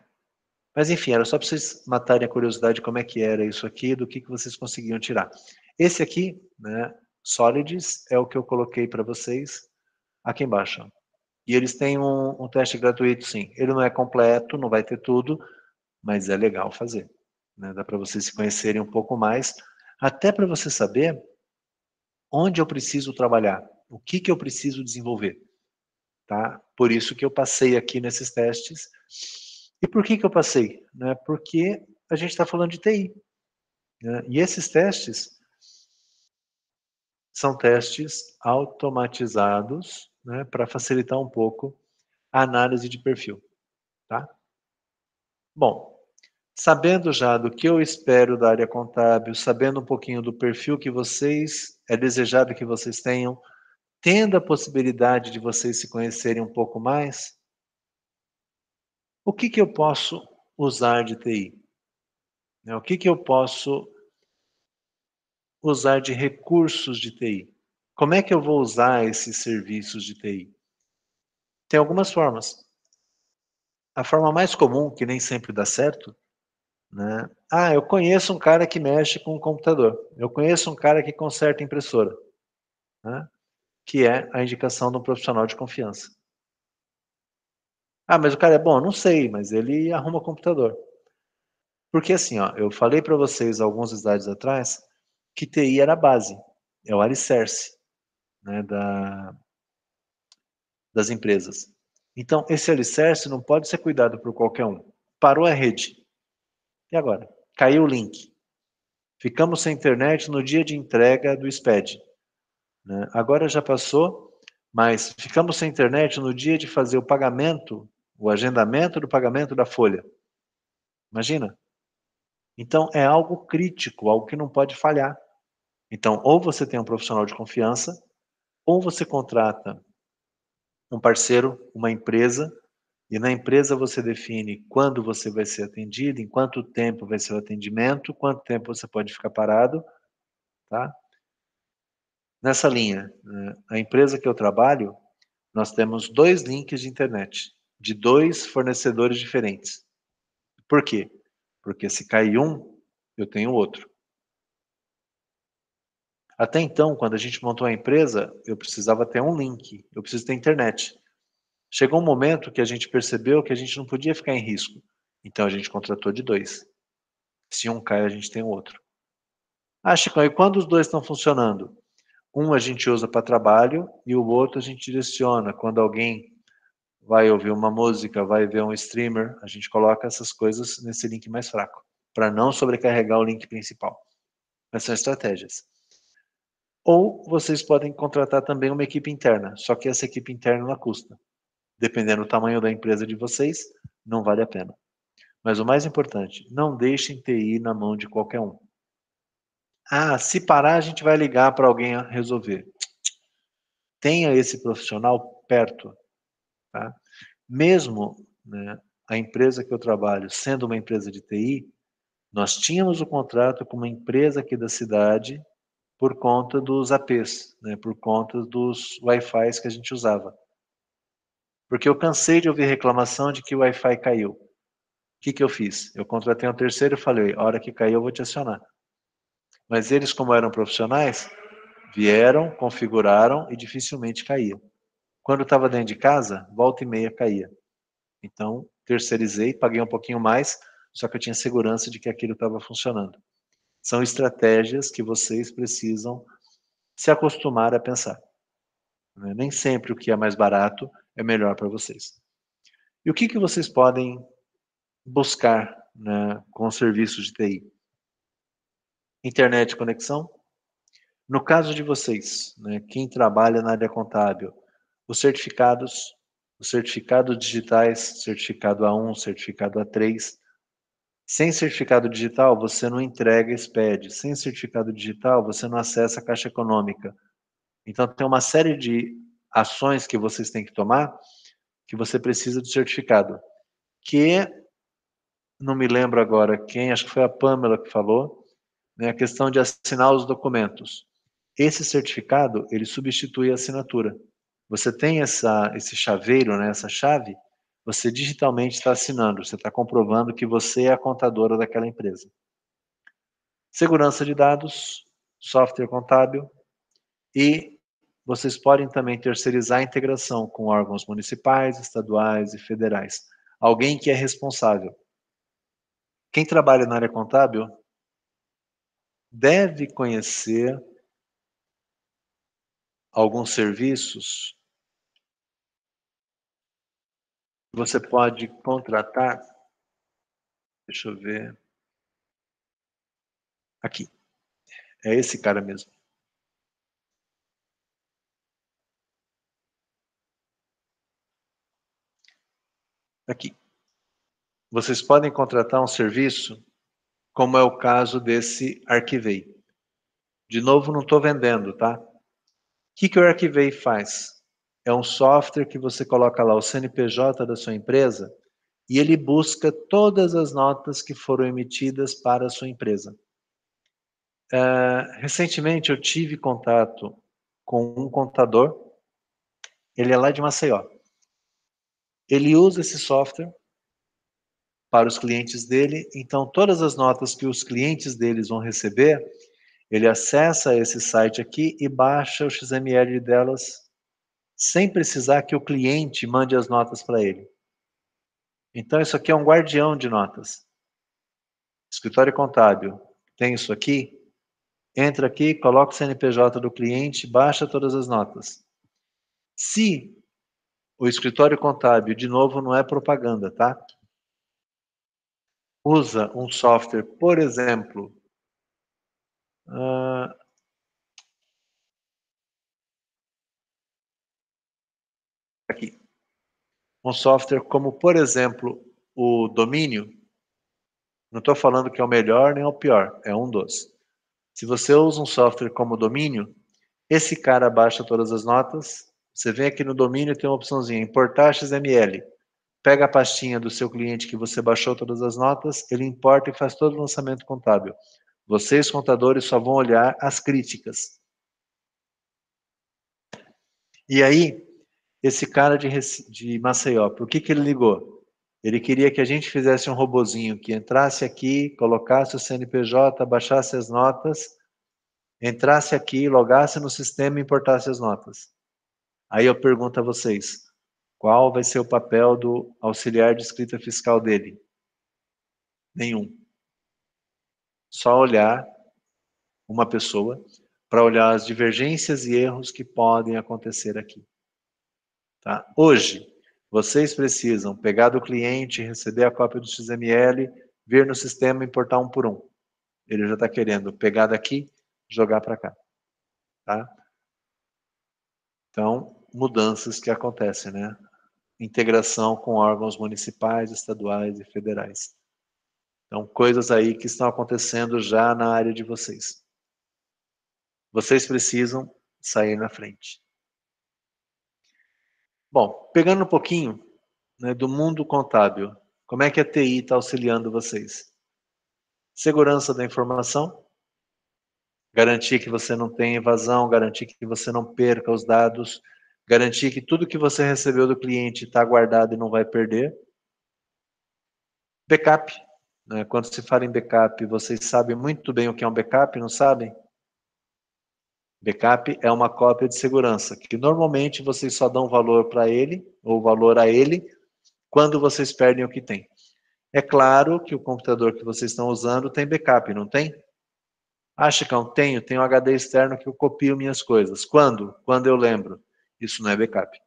Mas enfim, era só para vocês matarem a curiosidade de como é que era isso aqui, do que vocês conseguiam tirar. Esse aqui, né, Solids, é o que eu coloquei para vocês aqui embaixo. E eles têm um teste gratuito, sim. Ele não é completo, não vai ter tudo, mas é legal fazer. Né? Dá para vocês se conhecerem um pouco mais, até para você saber onde eu preciso trabalhar, o que eu preciso desenvolver. Tá? Por isso que eu passei aqui nesses testes. E por que eu passei? Né? Porque a gente está falando de TI. Né? E esses testes são testes automatizados, né, para facilitar um pouco a análise de perfil. Tá? Bom, sabendo já do que eu espero da área contábil, sabendo um pouquinho do perfil que vocês, é desejado que vocês tenham, tendo a possibilidade de vocês se conhecerem um pouco mais, o que eu posso usar de TI? O que eu posso usar de recursos de TI? Como é que eu vou usar esses serviços de TI? Tem algumas formas. A forma mais comum, que nem sempre dá certo, né? Ah, eu conheço um cara que mexe com o computador. Eu conheço um cara que conserta impressora. Né? Que é a indicação de um profissional de confiança. Ah, mas o cara é bom? Não sei, mas ele arruma computador. Porque assim, ó, eu falei para vocês alguns slides atrás que TI era a base, é o alicerce, né, das empresas. Então, esse alicerce não pode ser cuidado por qualquer um. Parou a rede. E agora? Caiu o link. Ficamos sem internet no dia de entrega do SPED. Né? Agora já passou, mas ficamos sem internet no dia de fazer o pagamento, o agendamento do pagamento da folha. Imagina? Então, é algo crítico, algo que não pode falhar. Então, ou você tem um profissional de confiança, ou você contrata um parceiro, uma empresa, e na empresa você define quando você vai ser atendido, em quanto tempo vai ser o atendimento, quanto tempo você pode ficar parado, tá? Nessa linha, a empresa que eu trabalho, nós temos 2 links de internet, de 2 fornecedores diferentes. Por quê? Porque se cair um, eu tenho outro. Até então, quando a gente montou a empresa, eu precisava ter um link, eu preciso ter internet. Chegou um momento que a gente percebeu que a gente não podia ficar em risco. Então a gente contratou de 2. Se um cai, a gente tem o outro. Ah, Chico, e quando os 2 estão funcionando? Um a gente usa para trabalho e o outro a gente direciona. Quando alguém vai ouvir uma música, vai ver um streamer, a gente coloca essas coisas nesse link mais fraco, para não sobrecarregar o link principal. Mas são estratégias. Ou vocês podem contratar também uma equipe interna, só que essa equipe interna ela custa. Dependendo do tamanho da empresa de vocês, não vale a pena. Mas o mais importante, não deixem TI na mão de qualquer um. Ah, se parar, a gente vai ligar para alguém resolver. Tenha esse profissional perto. Tá? Mesmo, né, a empresa que eu trabalho sendo uma empresa de TI, nós tínhamos o contrato com uma empresa aqui da cidade por conta dos APs, né, por conta dos Wi-Fis que a gente usava. Porque eu cansei de ouvir reclamação de que o Wi-Fi caiu. O que eu fiz? Eu contratei um terceiro e falei, a hora que cair eu vou te acionar. Mas eles, como eram profissionais, vieram, configuraram e dificilmente caía. Quando estava dentro de casa, volta e meia caía. Então, terceirizei, paguei um pouquinho mais, só que eu tinha segurança de que aquilo estava funcionando. São estratégias que vocês precisam se acostumar a pensar. Nem sempre o que é mais barato é melhor para vocês. E o que vocês podem buscar, né, com serviços de TI? Internet e conexão. No caso de vocês, né, quem trabalha na área contábil, os certificados digitais, certificado A1, certificado A3. Sem certificado digital, você não entrega SPED. Sem certificado digital, você não acessa a Caixa Econômica. Então, tem uma série de ações que vocês têm que tomar que você precisa de certificado. Que, não me lembro agora quem, acho que foi a Pamela que falou, né, a questão de assinar os documentos. Esse certificado, ele substitui a assinatura. Você tem esse chaveiro, né, essa chave, você digitalmente está assinando, você está comprovando que você é a contadora daquela empresa. Segurança de dados, software contábil, e vocês podem também terceirizar a integração com órgãos municipais, estaduais e federais. Alguém que é responsável. Quem trabalha na área contábil deve conhecer alguns serviços que você pode contratar. Deixa eu ver. Aqui. É esse cara mesmo. Aqui. Vocês podem contratar um serviço, como é o caso desse Arquivei. De novo, não estou vendendo, tá? O que o Arquivei faz? É um software que você coloca lá o CNPJ da sua empresa e ele busca todas as notas que foram emitidas para a sua empresa. Recentemente eu tive contato com um contador, ele é lá de Maceió. Ele usa esse software para os clientes dele, então todas as notas que os clientes deles vão receber, ele acessa esse site aqui e baixa o XML delas sem precisar que o cliente mande as notas para ele. Então isso aqui é um guardião de notas. Escritório contábil tem isso aqui, entra aqui, coloca o CNPJ do cliente, baixa todas as notas. Se o escritório contábil, de novo, não é propaganda, tá? Usa um software, por exemplo, aqui. Um software como, por exemplo, o domínio. Não estou falando que é o melhor nem o pior, é um dos. Se você usa um software como domínio, esse cara baixa todas as notas, você vem aqui no domínio e tem uma opçãozinha, importar XML. Pega a pastinha do seu cliente que você baixou todas as notas, ele importa e faz todo o lançamento contábil. Vocês, contadores, só vão olhar as críticas. E aí, esse cara de Maceió, por que ele ligou? Ele queria que a gente fizesse um robozinho que entrasse aqui, colocasse o CNPJ, baixasse as notas, entrasse aqui, logasse no sistema e importasse as notas. Aí eu pergunto a vocês, qual vai ser o papel do auxiliar de escrita fiscal dele? Nenhum. Só olhar uma pessoa para olhar as divergências e erros que podem acontecer aqui. Tá? Hoje, vocês precisam pegar do cliente, receber a cópia do XML, vir no sistema e importar um por um. Ele já está querendo pegar daqui, jogar para cá. Tá? Então, mudanças que acontecem, né? Integração com órgãos municipais, estaduais e federais. Então, coisas aí que estão acontecendo já na área de vocês. Vocês precisam sair na frente. Bom, pegando um pouquinho, né, do mundo contábil, como é que a TI está auxiliando vocês? Segurança da informação, garantir que você não tenha evasão, garantir que você não perca os dados, garantir que tudo que você recebeu do cliente está guardado e não vai perder. Backup, né? Quando se fala em backup, vocês sabem muito bem o que é um backup, não sabem? Backup é uma cópia de segurança, que normalmente vocês só dão valor para ele, ou valor a ele, quando vocês perdem o que tem. É claro que o computador que vocês estão usando tem backup, não tem? Ah, Chicão, tenho um HD externo que eu copio minhas coisas. Quando? Quando eu lembro. Isso não é backup.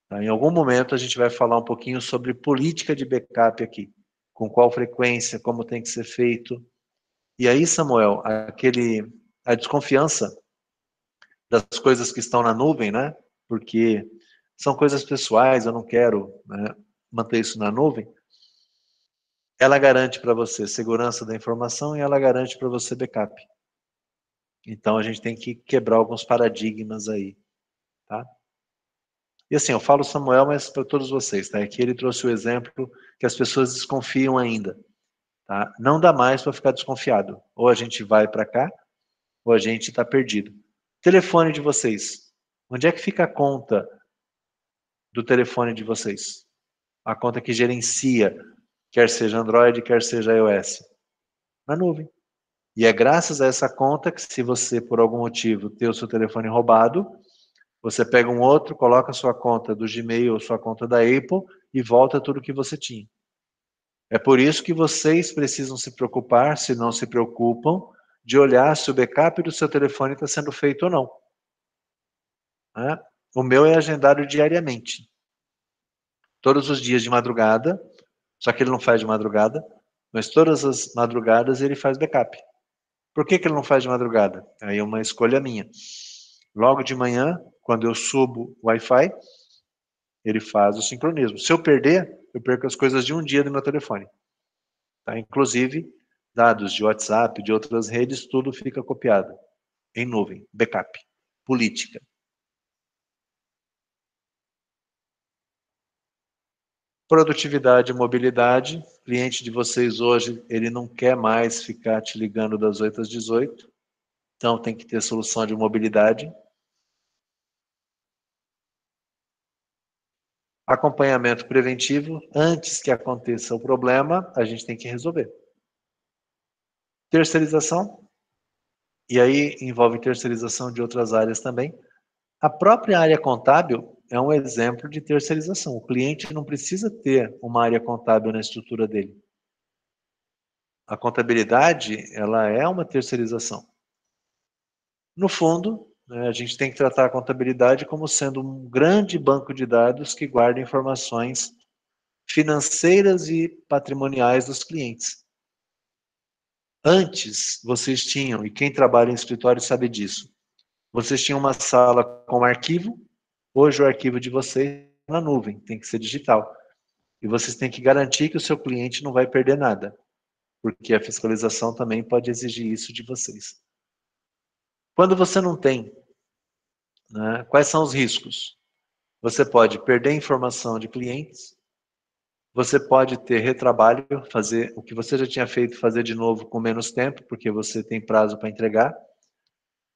Tá? Em algum momento a gente vai falar um pouquinho sobre política de backup aqui. Com qual frequência, como tem que ser feito. E aí, Samuel, a desconfiança das coisas que estão na nuvem, né? Porque são coisas pessoais, eu não quero, né, manter isso na nuvem. Ela garante para você segurança da informação e ela garante para você backup. Então a gente tem que quebrar alguns paradigmas aí, tá? E assim, eu falo Samuel, mas para todos vocês, tá? Aqui ele trouxe o exemplo que as pessoas desconfiam ainda, tá? Não dá mais para ficar desconfiado. Ou a gente vai para cá, ou a gente está perdido. Telefone de vocês. Onde é que fica a conta do telefone de vocês? A conta que gerencia, quer seja Android, quer seja iOS. Na nuvem. E é graças a essa conta que, se você, por algum motivo, ter o seu telefone roubado, você pega um outro, coloca a sua conta do Gmail ou sua conta da Apple e volta tudo que você tinha. É por isso que vocês precisam se preocupar, se não se preocupam, de olhar se o backup do seu telefone está sendo feito ou não. Né? O meu é agendado diariamente. Todos os dias de madrugada, só que ele não faz de madrugada, mas todas as madrugadas ele faz backup. Por que ele não faz de madrugada? Aí é uma escolha minha. Logo de manhã, quando eu subo o Wi-Fi, ele faz o sincronismo. Se eu perder, eu perco as coisas de um dia do meu telefone. Tá? Inclusive, dados de WhatsApp, de outras redes, tudo fica copiado em nuvem, backup, política. Produtividade e mobilidade. O cliente de vocês hoje, ele não quer mais ficar te ligando das 8 às 18. Então tem que ter solução de mobilidade. Acompanhamento preventivo. Antes que aconteça o problema, a gente tem que resolver. Terceirização. E aí envolve terceirização de outras áreas também. A própria área contábil é um exemplo de terceirização. O cliente não precisa ter uma área contábil na estrutura dele. A contabilidade, ela é uma terceirização. No fundo, né, a gente tem que tratar a contabilidade como sendo um grande banco de dados que guarda informações financeiras e patrimoniais dos clientes. Antes, vocês tinham, e quem trabalha em escritório sabe disso, vocês tinham uma sala com arquivo. Hoje o arquivo de vocês é na nuvem, tem que ser digital. E vocês têm que garantir que o seu cliente não vai perder nada, porque a fiscalização também pode exigir isso de vocês. Quando você não tem, né, quais são os riscos? Você pode perder informação de clientes, você pode ter retrabalho, fazer o que você já tinha feito, fazer de novo com menos tempo, porque você tem prazo para entregar,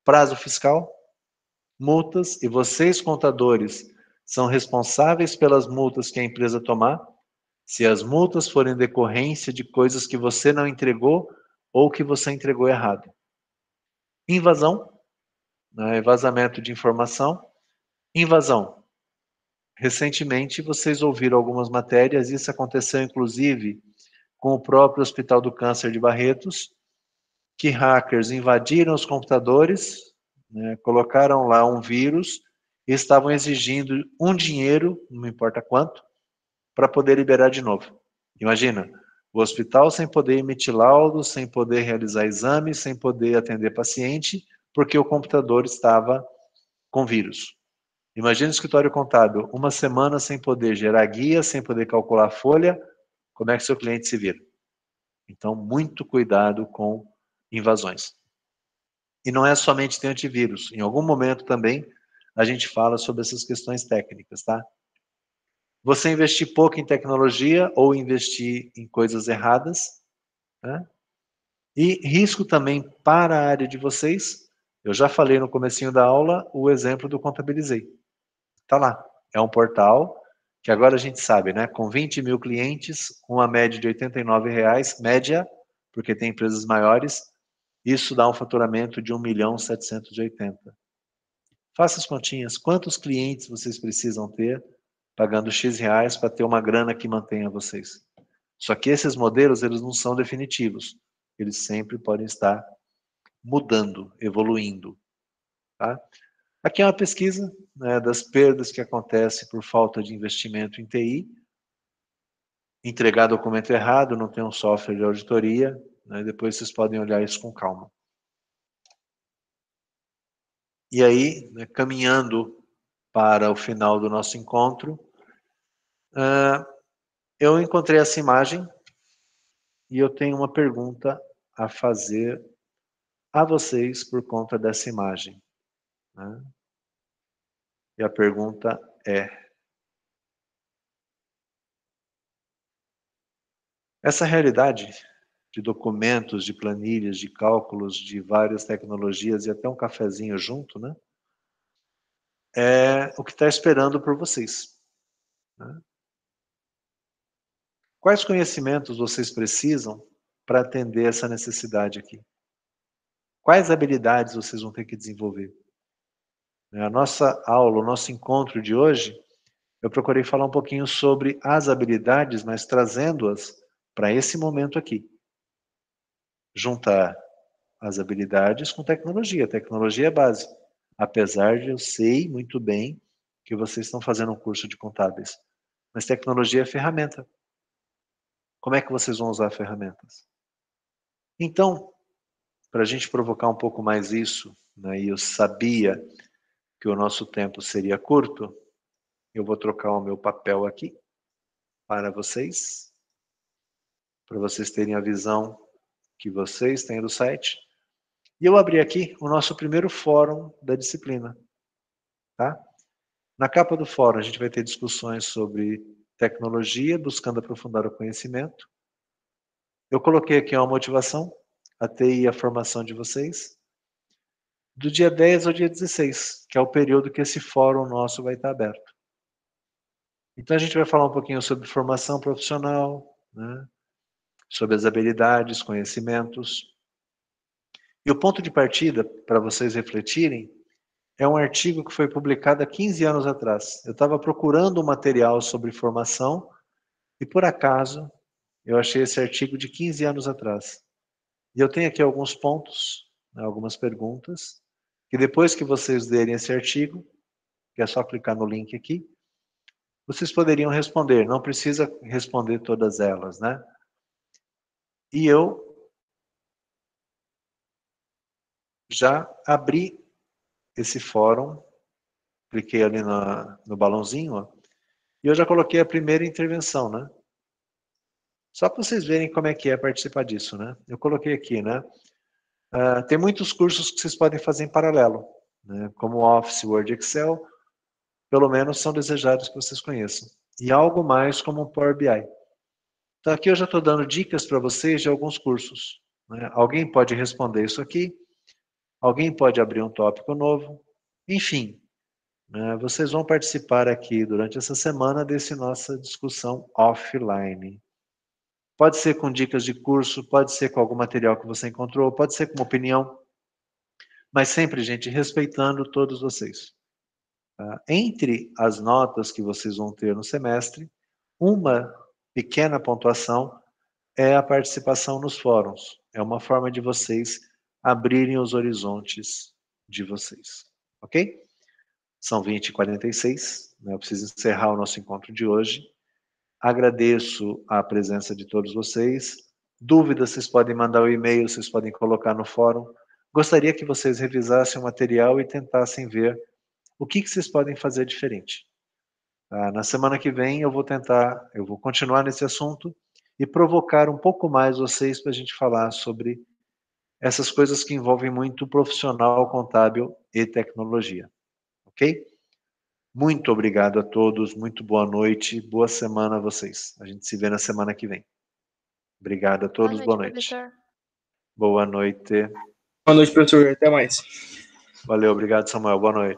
prazo fiscal, multas, e vocês, contadores, são responsáveis pelas multas que a empresa tomar, se as multas forem decorrência de coisas que você não entregou ou que você entregou errado. Invasão, né, vazamento de informação. Invasão. Recentemente vocês ouviram algumas matérias, isso aconteceu inclusive com o próprio Hospital do Câncer de Barretos, que hackers invadiram os computadores, né, colocaram lá um vírus e estavam exigindo um dinheiro, não importa quanto, para poder liberar de novo. Imagina, o hospital sem poder emitir laudo, sem poder realizar exames, sem poder atender paciente, porque o computador estava com vírus. Imagina o escritório contábil, uma semana sem poder gerar guia, sem poder calcular folha, como é que seu cliente se vira? Então, muito cuidado com invasões. E não é somente ter antivírus. Em algum momento também a gente fala sobre essas questões técnicas, tá? Você investir pouco em tecnologia ou investir em coisas erradas, né? E risco também para a área de vocês. Eu já falei no comecinho da aula o exemplo do Contabilizei. Tá lá. É um portal que agora a gente sabe, né? Com 20 mil clientes, uma média de R$ 89,00, média, porque tem empresas maiores, isso dá um faturamento de 1.780.000. Faça as continhas. Quantos clientes vocês precisam ter pagando X reais para ter uma grana que mantenha vocês? Só que esses modelos, eles não são definitivos. Eles sempre podem estar mudando, evoluindo. Tá? Aqui é uma pesquisa, né, das perdas que acontecem por falta de investimento em TI. Entregar documento errado, não tem um software de auditoria, né, depois vocês podem olhar isso com calma. E aí, né, caminhando para o final do nosso encontro, eu encontrei essa imagem e eu tenho uma pergunta a fazer a vocês por conta dessa imagem. Né? E a pergunta é: essa realidade de documentos, de planilhas, de cálculos, de várias tecnologias e até um cafezinho junto, né? É o que está esperando por vocês. Né? Quais conhecimentos vocês precisam para atender essa necessidade aqui? Quais habilidades vocês vão ter que desenvolver? A nossa aula, o nosso encontro de hoje, eu procurei falar um pouquinho sobre as habilidades, mas trazendo-as para esse momento aqui. Juntar as habilidades com tecnologia. Tecnologia é base. Apesar de eu sei muito bem que vocês estão fazendo um curso de contábeis. Mas tecnologia é ferramenta. Como é que vocês vão usar ferramentas? Então, para a gente provocar um pouco mais isso, né, e eu sabia que o nosso tempo seria curto, eu vou trocar o meu papel aqui para vocês terem a visão que vocês têm do site. E eu abri aqui o nosso primeiro fórum da disciplina. Tá? Na capa do fórum a gente vai ter discussões sobre tecnologia, buscando aprofundar o conhecimento. Eu coloquei aqui uma motivação, a TI e a formação de vocês, do dia 10 ao dia 16, que é o período que esse fórum nosso vai estar aberto. Então a gente vai falar um pouquinho sobre formação profissional, né? Sobre as habilidades, conhecimentos. E o ponto de partida, para vocês refletirem, é um artigo que foi publicado há 15 anos atrás. Eu estava procurando um material sobre formação e, por acaso, eu achei esse artigo de 15 anos atrás. E eu tenho aqui alguns pontos, né, algumas perguntas, que depois que vocês lerem esse artigo, que é só clicar no link aqui, vocês poderiam responder. Não precisa responder todas elas, né? E eu já abri esse fórum, cliquei ali no balãozinho, ó, e eu já coloquei a primeira intervenção, né? Só para vocês verem como é que é participar disso, né? Eu coloquei aqui, né? Tem muitos cursos que vocês podem fazer em paralelo, né? Como Office, Word, Excel, pelo menos são desejados que vocês conheçam. E algo mais como o Power BI. Então aqui eu já estou dando dicas para vocês de alguns cursos. Né? Alguém pode responder isso aqui, alguém pode abrir um tópico novo, enfim. Né? Vocês vão participar aqui durante essa semana dessa nossa discussão offline. Pode ser com dicas de curso, pode ser com algum material que você encontrou, pode ser com uma opinião, mas sempre, gente, respeitando todos vocês. Tá? Entre as notas que vocês vão ter no semestre, uma pequena pontuação é a participação nos fóruns. É uma forma de vocês abrirem os horizontes de vocês. Ok? São 20h46, né? Eu preciso encerrar o nosso encontro de hoje. Agradeço a presença de todos vocês. Dúvidas, vocês podem mandar o e-mail, vocês podem colocar no fórum. Gostaria que vocês revisassem o material e tentassem ver o que vocês podem fazer diferente. Na semana que vem eu vou continuar nesse assunto e provocar um pouco mais vocês para a gente falar sobre essas coisas que envolvem muito profissional contábil e tecnologia. Ok? Muito obrigado a todos, muito boa noite, boa semana a vocês. A gente se vê na semana que vem. Obrigado a todos, boa noite. Professor. Boa noite. Boa noite, professor. Até mais. Valeu, obrigado, Samuel. Boa noite.